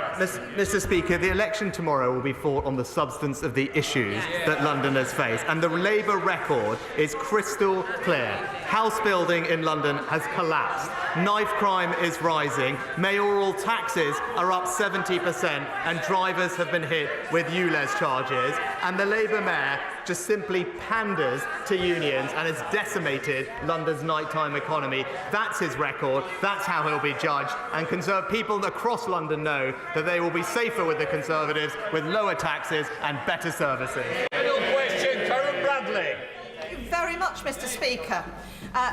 Mr. Speaker, the election tomorrow will be fought on the substance of the issues that Londoners face, and the Labour record is crystal clear. House building in London has collapsed. Knife crime is rising. Mayoral taxes are up 70%, and drivers have been hit with ULEZ charges. And the Labour mayor just simply panders to unions and has decimated London's nighttime economy. That's his record. That's how he'll be judged. And people across London know that they will be safer with the Conservatives, with lower taxes and better services. Final question, Karen Bradley. Thank you very much, Mr. Speaker.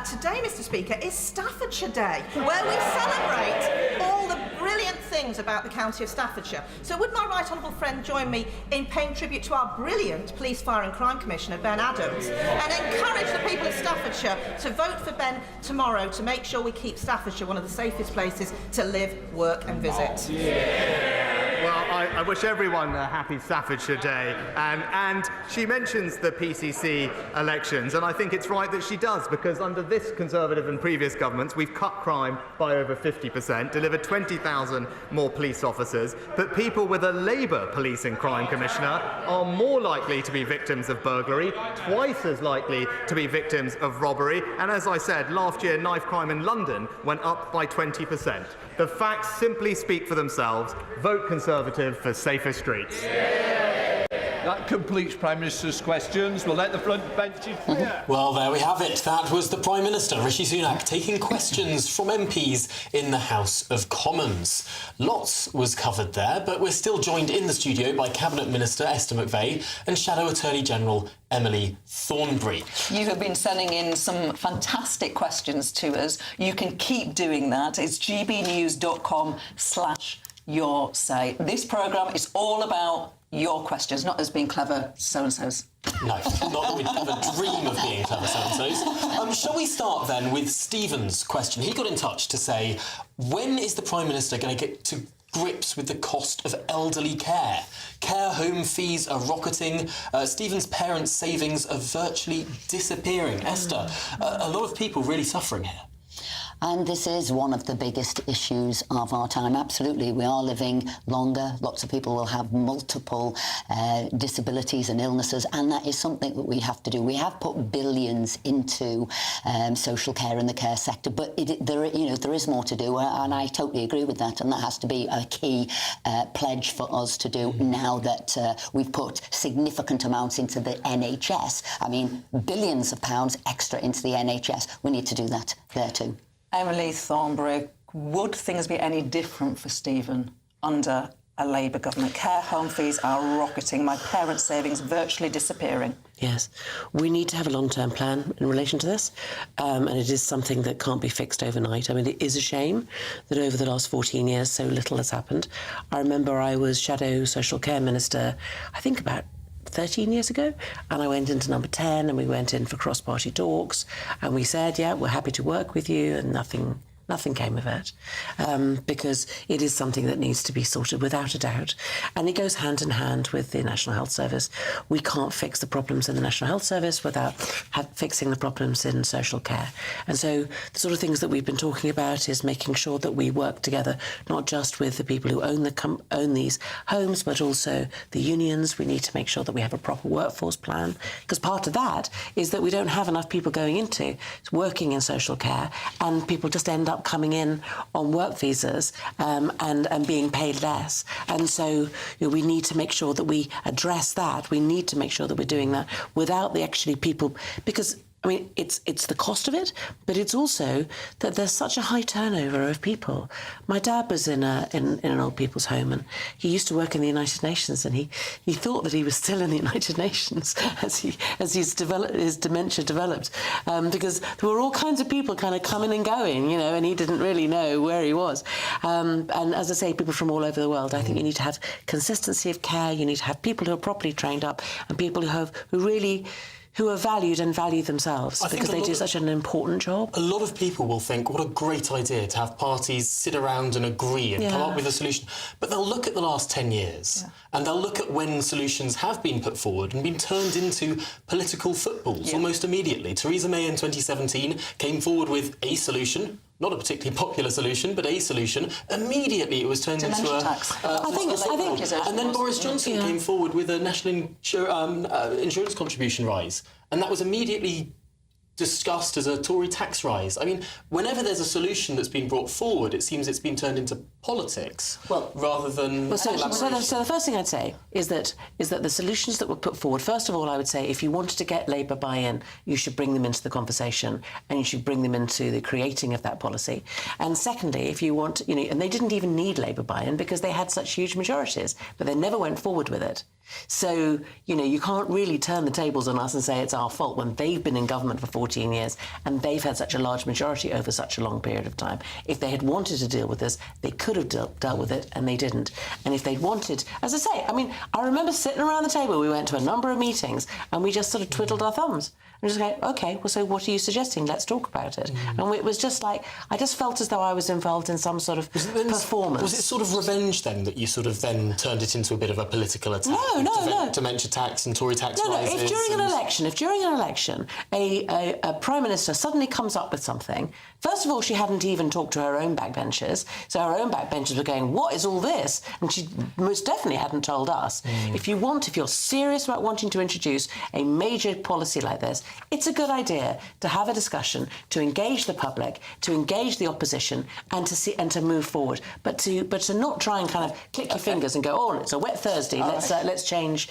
Today, Mr. Speaker, is Staffordshire Day, where we celebrate all the brilliant things about the county of Staffordshire. So would my right honourable friend join me in paying tribute to our brilliant Police, Fire and Crime Commissioner, Ben Adams, and encourage the people of Staffordshire to vote for Ben tomorrow to make sure we keep Staffordshire one of the safest places to live, work and visit? Well, I wish everyone a happy Staffordshire Day. And she mentions the PCC elections, and I think it's right that she does, because under this Conservative and previous governments, we've cut crime by over 50%, delivered 20,000 more police officers, but people with a Labour Police and Crime Commissioner are more likely to be victims of burglary, twice as likely to be victims of robbery, and as I said, last year knife crime in London went up by 20%. The facts simply speak for themselves. Vote Conservative for safer streets. That completes Prime Minister's questions. We'll let the front benches clear. Well, there we have it. That was the Prime Minister, Rishi Sunak, taking questions from MPs in the House of Commons. Lots was covered there, but we're still joined in the studio by Cabinet Minister Esther McVey and Shadow Attorney General Emily Thornberry. You have been sending in some fantastic questions to us. You can keep doing that. It's gbnews.com/yoursay. This programme is all about your questions, not as being clever so-and-sos. No, not that we'd ever dream of being clever so-and-sos. Shall we start then with Stephen's question? He got in touch to say, when is the Prime Minister going to get to grips with the cost of elderly care? Care home fees are rocketing. Stephen's parents' savings are virtually disappearing. Esther, a lot of people really suffering here. And this is one of the biggest issues of our time. Absolutely, we are living longer. Lots of people will have multiple disabilities and illnesses, and that is something that we have to do. We have put billions into social care in the care sector, but there is more to do, and I totally agree with that, and that has to be a key pledge for us to do now that we've put significant amounts into the NHS. I mean, billions of pounds extra into the NHS. We need to do that there too. Emily Thornberry, would things be any different for Stephen under a Labour government? Care home fees are rocketing, my parents' savings virtually disappearing. Yes, we need to have a long-term plan in relation to this, and it is something that can't be fixed overnight. I mean, it is a shame that over the last 14 years so little has happened. I remember I was Shadow Social Care Minister, I think about 13 years ago, and I went into number 10 and we went in for cross-party talks and we said, yeah, we're happy to work with you, and nothing Nothing came of it, because it is something that needs to be sorted without a doubt. And it goes hand in hand with the National Health Service. We can't fix the problems in the National Health Service without fixing the problems in social care. And so the sort of things that we've been talking about is making sure that we work together, not just with the people who own these homes, but also the unions. We need to make sure that we have a proper workforce plan, because part of that is that we don't have enough people going into working in social care, and people just end up coming in on work visas and being paid less. And so we need to make sure that we address that. We need to make sure that we're doing that without the actually people, because I mean, it's the cost of it, but it's also that there's such a high turnover of people. My dad was in an old people's home, and he used to work in the United Nations, and he thought that he was still in the United Nations as his dementia developed, because there were all kinds of people kind of coming and going, and he didn't really know where he was. And as I say, people from all over the world. I think you need to have consistency of care. You need to have people who are properly trained up, and people who are valued and value themselves, because they do such an important job. A lot of people will think, what a great idea to have parties sit around and agree and come up with a solution. But they'll look at the last 10 years and they'll look at when solutions have been put forward and been turned into political footballs almost immediately. Theresa May in 2017 came forward with a solution, not a particularly popular solution, but a solution. Immediately it was turned into a tax. And then Boris Johnson came forward with a national insurance contribution rise. And that was immediately discussed as a Tory tax rise. I mean, whenever there's a solution that's been brought forward, it seems it's been turned into politics rather than... So the first thing I'd say is that the solutions that were put forward, first of all, I would say if you wanted to get Labour buy-in, you should bring them into the conversation and you should bring them into the creating of that policy. And secondly, if you want, and they didn't even need Labour buy-in because they had such huge majorities, but they never went forward with it. So, you can't really turn the tables on us and say it's our fault when they've been in government for 14 years and they've had such a large majority over such a long period of time. If they had wanted to deal with this, they could have dealt with it, and they didn't. And if they'd wanted, as I say, I remember sitting around the table, we went to a number of meetings and we just sort of twiddled our thumbs. And just go, OK, well, so what are you suggesting? Let's talk about it. And it was just like, I just felt as though I was involved in some sort of performance. Was it sort of revenge then that you sort of then turned it into a bit of a political attack? No. Dementia tax and Tory tax rises? If during an election, a Prime Minister suddenly comes up with something, first of all, she hadn't even talked to her own backbenchers, so her own backbenchers were going, what is all this? And she most definitely hadn't told us. If you're serious about wanting to introduce a major policy like this, it's a good idea to have a discussion, to engage the public, to engage the opposition, and to move forward. But to not try and kind of click your fingers and go, oh, it's a wet Thursday. Let's change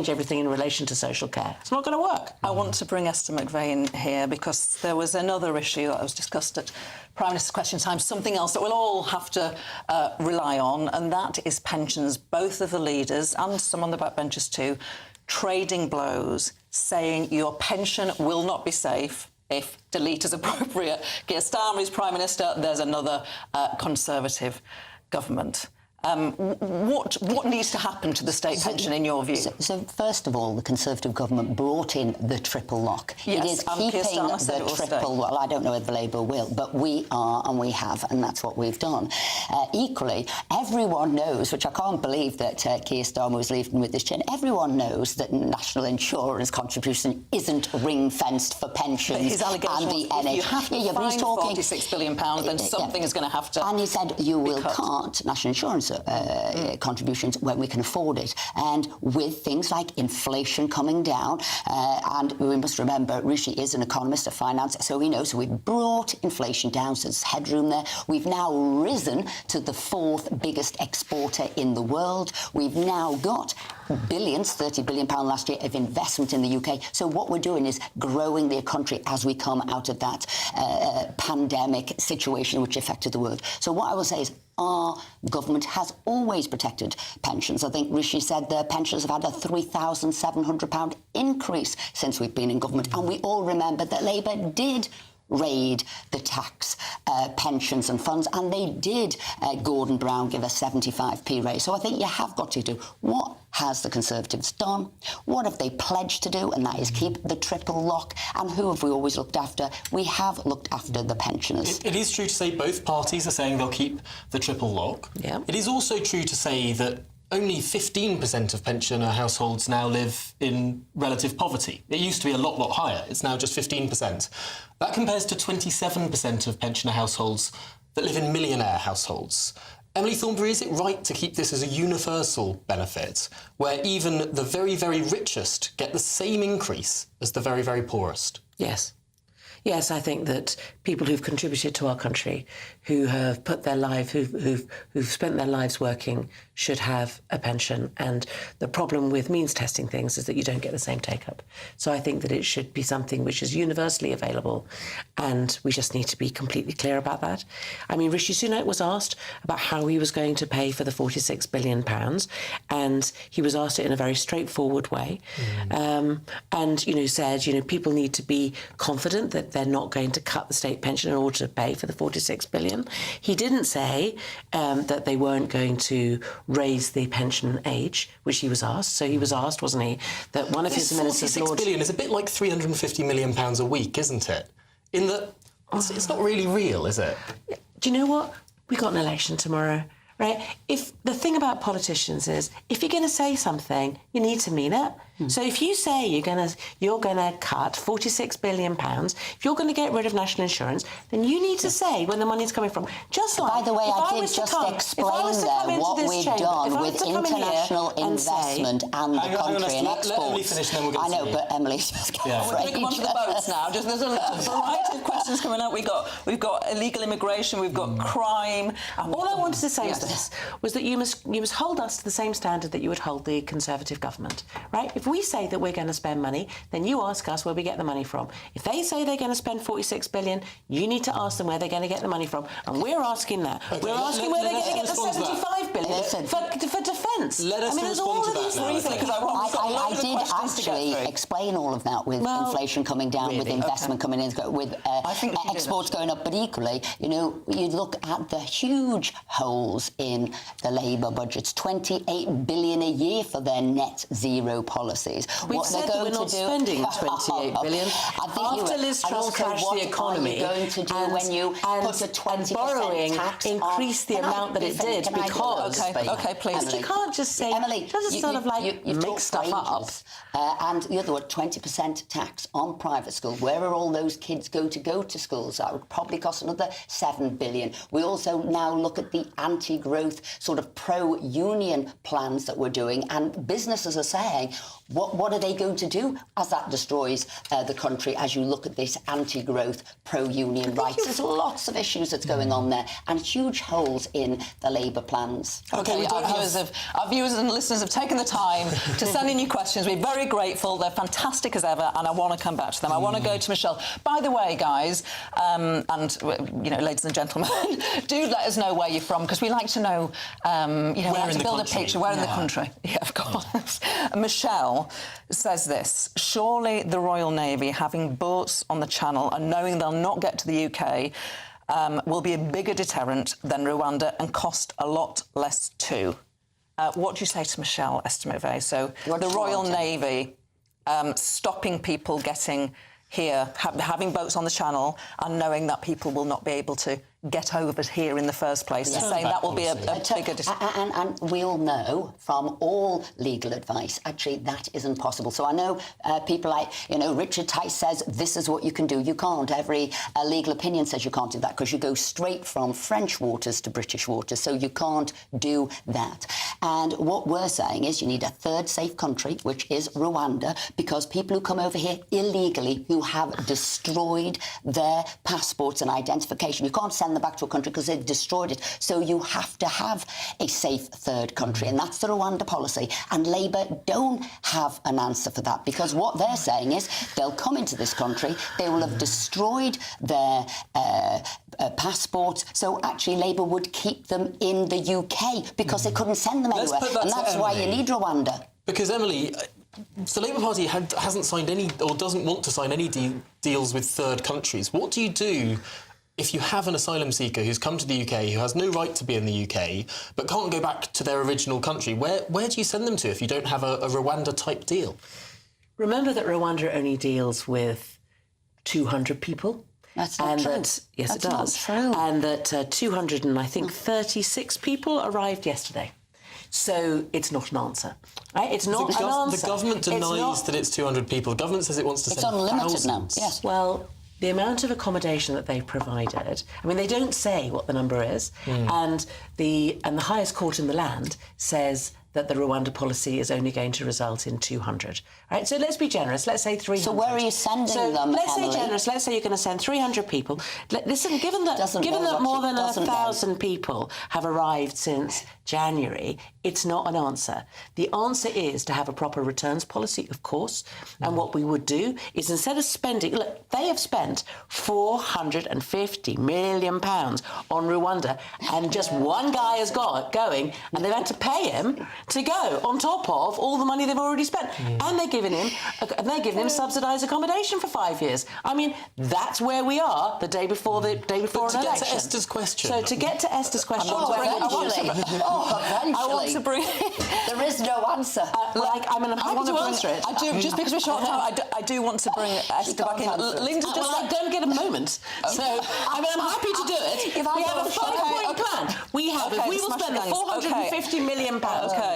everything in relation to social care. It's not going to work. I want to bring Esther McVeigh in here because there was another issue that was discussed at Prime Minister's Question Time, something else that we'll all have to rely on, and that is pensions. Both of the leaders, and some on the backbenchers too, trading blows, saying your pension will not be safe if delete is appropriate. Keir Starmer is Prime Minister, there's another Conservative government. What needs to happen to the state pension in your view? So first of all, the Conservative government brought in the triple lock. Yes, it is keeping the triple lock. Well, I don't know if Labour will, but we are and we have, and that's what we've done. Equally, everyone knows, which I can't believe that Keir Starmer was leaving with this chin, everyone knows that national insurance contribution isn't ring-fenced for pensions. But his allegation and the was if you have to find talking, £46 billion, then something is going to have to And he said you will cut national insurance contributions when we can afford it. And with things like inflation coming down, and we must remember Rishi is an economist of finance, so he knows. So we've brought inflation down, so there's headroom there. We've now risen to the fourth biggest exporter in the world. We've now got billions, £30 billion last year, of investment in the UK. So what we're doing is growing the country as we come out of that pandemic situation which affected the world. So what I will say is our government has always protected pensions. I think Rishi said their pensions have had a £3,700 increase since we've been in government. And we all remember that Labour did raid the tax, pensions and funds, and they did, Gordon Brown, give a 75p raise. So I think you have got to do what has the Conservatives done? What have they pledged to do? And that is keep the triple lock. And who have we always looked after? We have looked after the pensioners. It is true to say both parties are saying they'll keep the triple lock. Yeah. It is also true to say that only 15% of pensioner households now live in relative poverty. It used to be a lot higher. It's now just 15%. That compares to 27% of pensioner households that live in millionaire households. Emily Thornberry, is it right to keep this as a universal benefit, where even the very, very richest get the same increase as the very, very poorest? Yes. Yes, I think that people who've contributed to our country, who have put their life, who've spent their lives working, should have a pension. And the problem with means testing things is that you don't get the same take-up. So I think that it should be something which is universally available, and we just need to be completely clear about that. I mean, Rishi Sunak was asked about how he was going to pay for the £46 billion, and he was asked it in a very straightforward way. And, said, people need to be confident that they're not going to cut the state pension in order to pay for the £46 billion. He didn't say that they weren't going to raise the pension age, which he was asked. So he was asked, wasn't he, that one of his ministers... £46 billion is a bit like £350 million a week, isn't it? In that it's not really real, is it? Do you know what? We got an election tomorrow, right? If the thing about politicians is, if you're going to say something, you need to mean it. So if you say you're going to cut £46 billion, if you're going to get rid of national insurance, then you need to say when the money's coming from. Just like, by the way, I did just explain there what we've done with international investment and the country and exports. I know, but Emily's just getting We're going to come on to the votes now. There's a variety of questions coming up. We've got illegal immigration, we've got crime. All I wanted to say was that you must hold us to the same standard that you would hold the Conservative government, right? If we say that we're going to spend money, then you ask us where we get the money from. If they say they're going to spend £46 billion, you need to ask them where they're going to get the money from. And we're asking that. Okay, we're asking where they're going to get the £75 billion for defence. Let us respond to that. I did actually explain all of that with inflation coming down, with investment coming in, with exports going up. But equally, you look at the huge holes in the Labour budgets, £28 billion a year for their net zero policies. We've said that we're not spending £28 billion. After Liz Truss crashed the economy, what are you going to do when you put a 20% borrowing tax increased the amount that it did because... Okay, please. Emily, you can't just say... Emily, just sort of like make stuff up. And the other one, 20% tax on private school. Where are all those kids go to schools? That would probably cost another £7 billion. We also now look at the anti-growth sort of pro-union plans that we're doing, and businesses are saying, what are they going to do as that destroys the country, as you look at this anti-growth, pro-union rights? There's lots of issues that's going on there, and huge holes in the Labour plans. OK, our viewers and listeners have taken the time to send in your questions. We're very grateful. They're fantastic as ever, and I want to come back to them. I want to go to Michelle. By the way, guys, and, ladies and gentlemen, do let us know where you're from, because we like to know, we like to build a picture. Where in the country? Yeah, of course. Michelle says this: surely the Royal Navy, having boats on the Channel and knowing they'll not get to the UK, will be a bigger deterrent than Rwanda and cost a lot less too. What do you say to Michelle Estimove? So the Royal Navy stopping people getting here, having boats on the Channel and knowing that people will not be able to get over here in the first place, saying that will be a bigger... And we all know from all legal advice, actually, that isn't possible. So I know people like, Richard Tice says this is what you can do. You can't. Every legal opinion says you can't do that, because you go straight from French waters to British waters, so you can't do that. And what we're saying is you need a third safe country, which is Rwanda, because people who come over here illegally, who have destroyed their passports and identification, you can't send them back to a country because they've destroyed it. So you have to have a safe third country, and that's the Rwanda policy. And Labour don't have an answer for that, because what they're saying is they'll come into this country, they will have destroyed their passports, so actually Labour would keep them in the UK because they couldn't send them anywhere. And that's why you need Rwanda. Because, Emily, the Labour Party hasn't signed any, or doesn't want to sign any deals with third countries. What do you do if you have an asylum seeker who's come to the UK, who has no right to be in the UK, but can't go back to their original country? Where do you send them to if you don't have a Rwanda-type deal? Remember that Rwanda only deals with 200 people. That's not true. Yes, That's it does. not true. Oh. And that 236 people arrived yesterday. So it's not an answer. Right? It's not an answer. The government denies that it's 200 people. The government says it wants to send thousands. Now. Yes. Well, the amount of accommodation that they've provided, I mean, they don't say what the number is, and the highest court in the land says that the Rwanda policy is only going to result in 200. Right? So let's be generous. Let's say 300. So where are you sending them, let's Emily? say generous. Let's say you're going to send 300 people. Listen, given that more than 1,000 people have arrived since January, it's not an answer. The answer is to have a proper returns policy, of course. And what we would do is, instead of spending... Look, they have spent £450 million on Rwanda, and just one guy has got going, and they've had to pay him to go on top of all the money they've already spent. And they're giving him subsidised accommodation for 5 years. I mean, that's where we are the day before an election. To get to Esther's question... So to get to Esther's question... I want to bring... There is no answer. I'm happy to answer it. I do, just because we're short on time, I do want to bring Esther back in. Linda just... I don't get a moment. So, I'm happy to do it. We have a 5-point plan. We will spend the £450 million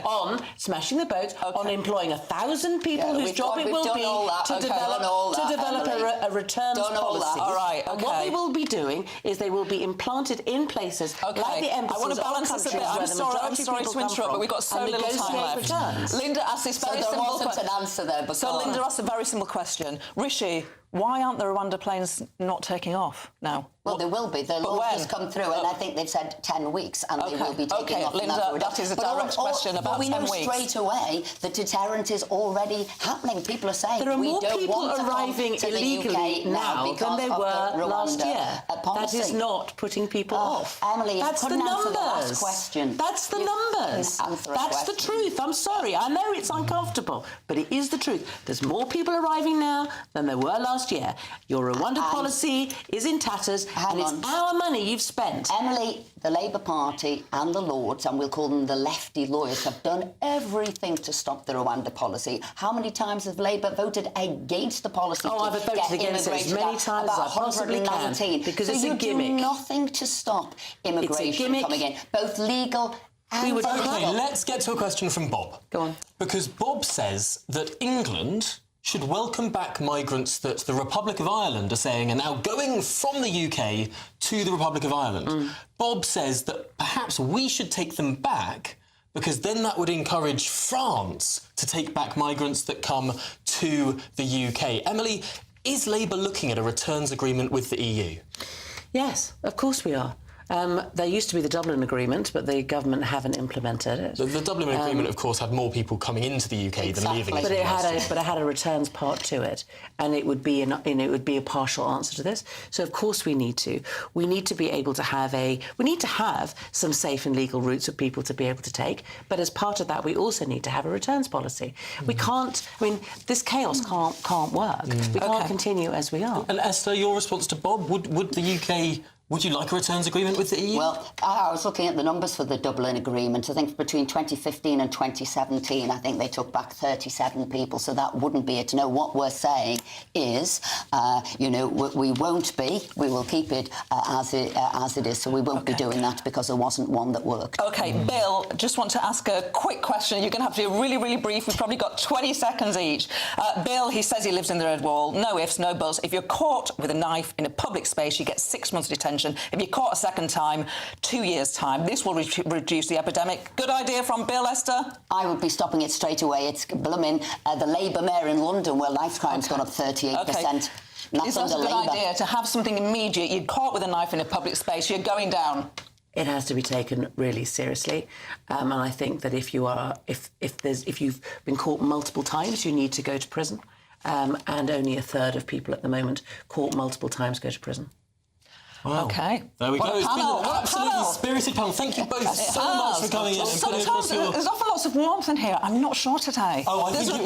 on smashing the boat, on employing 1,000 people whose job it will be to develop a returns policy. All right, and what they will be doing is they will be implanted in places like the embassies. I want to balance this a bit. I'm sorry to interrupt, but we've got so little time left. Returns. Linda asked this very simple question. So there wasn't an answer there before. So Linda asked a very simple question. Rishi, why aren't the Rwanda planes not taking off now? Well, they will be. The law has come through, and I think they've said 10 weeks, and they will be taking off. Linda, that is a direct question about 10 weeks. But we know straight away the deterrent is already happening. People are saying there are more people arriving illegally now than there were last year. That is not putting people off. Emily, that's the numbers. Question. That's the numbers. That's the truth. I'm sorry. I know it's uncomfortable, but it is the truth. There's more people arriving now than there were last year. Your Rwanda policy is in tatters, and it's our money you've spent. Emily, the Labour Party and the Lords, and we'll call them the lefty lawyers, have done everything to stop the Rwanda policy. How many times have Labour voted against the policy? I've voted against it as many times as I possibly can, because it's a gimmick. You do nothing to stop immigration coming in, both legal and illegal. OK, let's get to a question from Bob. Go on. Because Bob says that England should welcome back migrants that the Republic of Ireland are saying are now going from the UK to the Republic of Ireland. Bob says that perhaps we should take them back, because then that would encourage France to take back migrants that come to the UK. Emily, is Labour looking at a returns agreement with the EU? Yes, of course we are. There used to be the Dublin Agreement, but the government haven't implemented it. The Dublin Agreement, of course, had more people coming into the UK than leaving it. But it had a returns part to it, and it would be a partial answer to this. So of course we need to be able to have some safe and legal routes for people to be able to take. But as part of that, we also need to have a returns policy. We can't. I mean, this chaos can't work. We can't continue as we are. And Esther, your response to Bob: would the UK? Would you like a returns agreement with the EU? Well, I was looking at the numbers for the Dublin Agreement. I think between 2015 and 2017, I think they took back 37 people, so that wouldn't be it. No, what we're saying is, we won't be. We will keep it as it is, so we won't be doing that because there wasn't one that worked. OK, Bill, just want to ask a quick question. You're going to have to be really, really brief. We've probably got 20 seconds each. Bill, he says he lives in the Red Wall. No ifs, no buts. If you're caught with a knife in a public space, you get 6 months detention. If you're caught a second time, 2 years' time. This will reduce the epidemic. Good idea from Bill, Esther? I would be stopping it straight away. It's blooming the Labour mayor in London, where life crime's gone up 38%. Okay. Is that a good idea, to have something immediate? You're caught with a knife in a public space, you're going down. It has to be taken really seriously, and I think that if you've been caught multiple times, you need to go to prison, and only a third of people at the moment caught multiple times go to prison. Wow. OK. There we go. It's been Panel, an absolutely spirited panel. Thank you both so much for coming in and putting across your... There's awful lots of warmth in here. I'm not sure today. Oh, I think it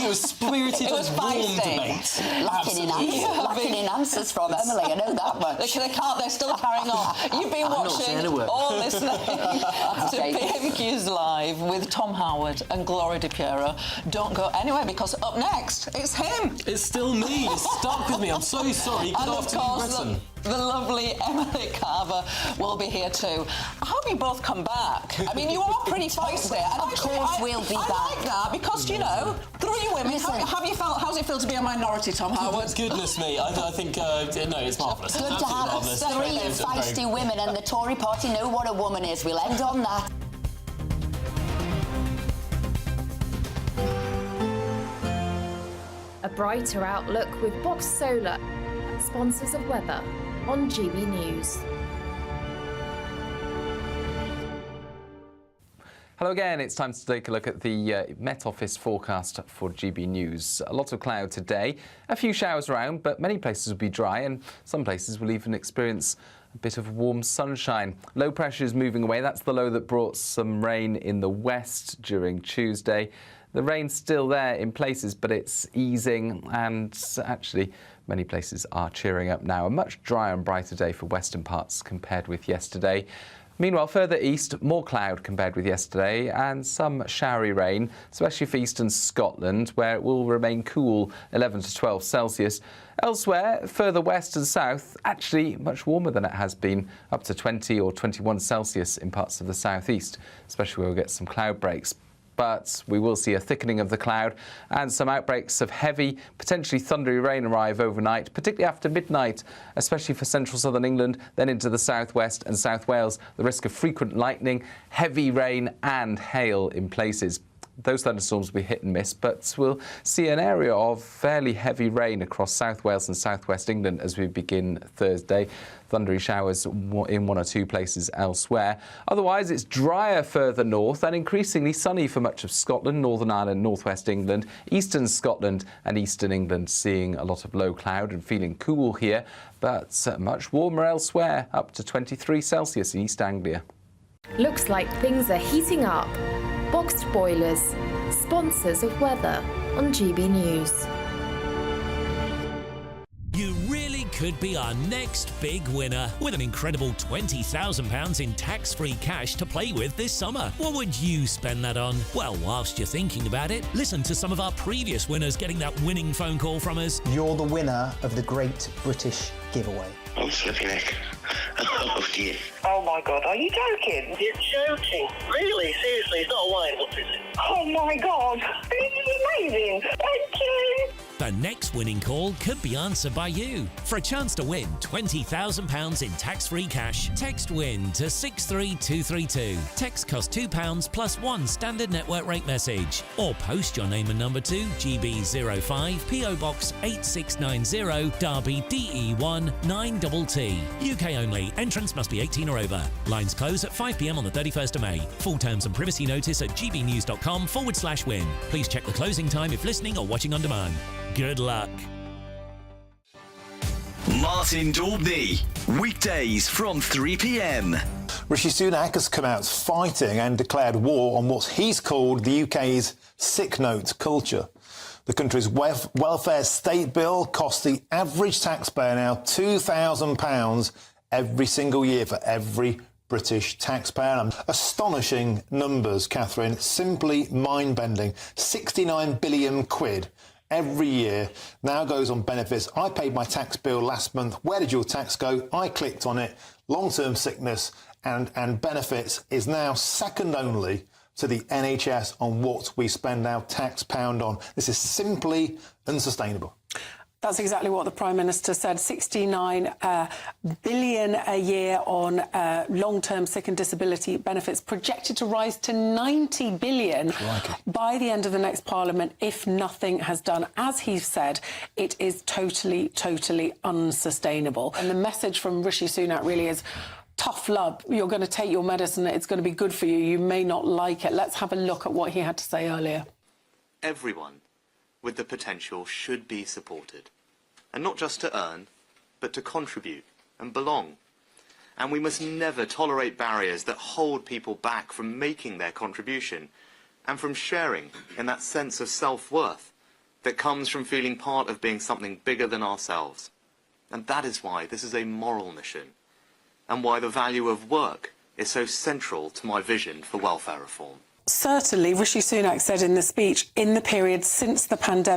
was spirited It was and warm feisty. debate. Lacking in answers from Emily, I know that much. They can't, they're still carrying on. You've been watching or listening to PMQs Live with Tom Howard and Gloria Di Piero. Don't go anywhere, because up next, it's him. It's still me. It's stuck with me. I'm so sorry. Good And of afternoon, course, Britain. the lovely Emily Carver will be here too. I hope you both come back. I mean, you are pretty feisty. And Of course we'll be back. I like that, because, you know, 3 women. Have you felt, how's it feel to be a minority, Tom Howard? Goodness me. I think, no, it's marvellous. Good to Absolutely have marvellous. 3 feisty women, and the Tory party know what a woman is. We'll end on that. A brighter outlook with Box Solar, sponsors of weather on GB News. Hello again, it's time to take a look at the Met Office forecast for GB News. A lot of cloud today, a few showers around, but many places will be dry, and some places will even experience a bit of warm sunshine. Low pressure is moving away. That's the low that brought some rain in the west during Tuesday. The rain's still there in places, but it's easing, and actually many places are cheering up now. A much drier and brighter day for western parts compared with yesterday. Meanwhile, further east, more cloud compared with yesterday, and some showery rain, especially for eastern Scotland, where it will remain cool, 11 to 12 Celsius. Elsewhere, further west and south, actually much warmer than it has been, up to 20 or 21 Celsius in parts of the southeast, especially where we'll get some cloud breaks. But we will see a thickening of the cloud and some outbreaks of heavy, potentially thundery rain arrive overnight, particularly after midnight, especially for central southern England, then into the southwest and South Wales. The risk of frequent lightning, heavy rain and hail in places. Those thunderstorms will be hit and miss, but we'll see an area of fairly heavy rain across South Wales and southwest England as we begin Thursday. Thundery showers in 1 or 2 places elsewhere. Otherwise, it's drier further north and increasingly sunny for much of Scotland, Northern Ireland, northwest England, eastern Scotland and eastern England, seeing a lot of low cloud and feeling cool here, but much warmer elsewhere, up to 23 Celsius in East Anglia. Looks like things are heating up. Boxed Boilers, sponsors of weather on GB News. You really could be our next big winner with an incredible £20,000 in tax-free cash to play with this summer. What would you spend that on? Well, whilst you're thinking about it, listen to some of our previous winners getting that winning phone call from us. You're the winner of the Great British Giveaway. I'm slipping neck. Oh dear. Oh my God, are you joking? You're joking. Really? Seriously, it's not a wine. What is it? Oh my God, this is amazing. Thank you. The next winning call could be answered by you. For a chance to win £20,000 in tax-free cash, text WIN to 63232. Text costs £2 plus 1 standard network rate message. Or post your name and number to GB05 PO Box 8690 Derby DE1 9TT. UK only. Entrance must be 18 or over. Lines close at 5 p.m. on the 31st of May. Full terms and privacy notice at gbnews.com/win. Please check the closing time if listening or watching on demand. Good luck. Martin Daubney, weekdays from 3 p.m. Rishi Sunak has come out fighting and declared war on what he's called the UK's sick note culture. The country's welfare state bill costs the average taxpayer now £2,000 every single year for every British taxpayer. Astonishing numbers, Catherine, simply mind-bending. 69 billion quid every year now goes on benefits. I paid my tax bill last month. Where did your tax go? I clicked on it. Long-term sickness and benefits is now second only to the NHS on what we spend our tax pound on. This is simply unsustainable. That's exactly what the Prime Minister said. 69 billion a year on long-term sick and disability benefits, projected to rise to 90 billion by the end of the next Parliament if nothing has done. As he said, it is totally, totally unsustainable. And the message from Rishi Sunak really is tough love. You're going to take your medicine. It's going to be good for you. You may not like it. Let's have a look at what he had to say earlier. Everyone with the potential should be supported. And not just to earn, but to contribute and belong. And we must never tolerate barriers that hold people back from making their contribution and from sharing in that sense of self-worth that comes from feeling part of being something bigger than ourselves. And that is why this is a moral mission, and why the value of work is so central to my vision for welfare reform. Certainly, Rishi Sunak said in the speech, in the period since the pandemic,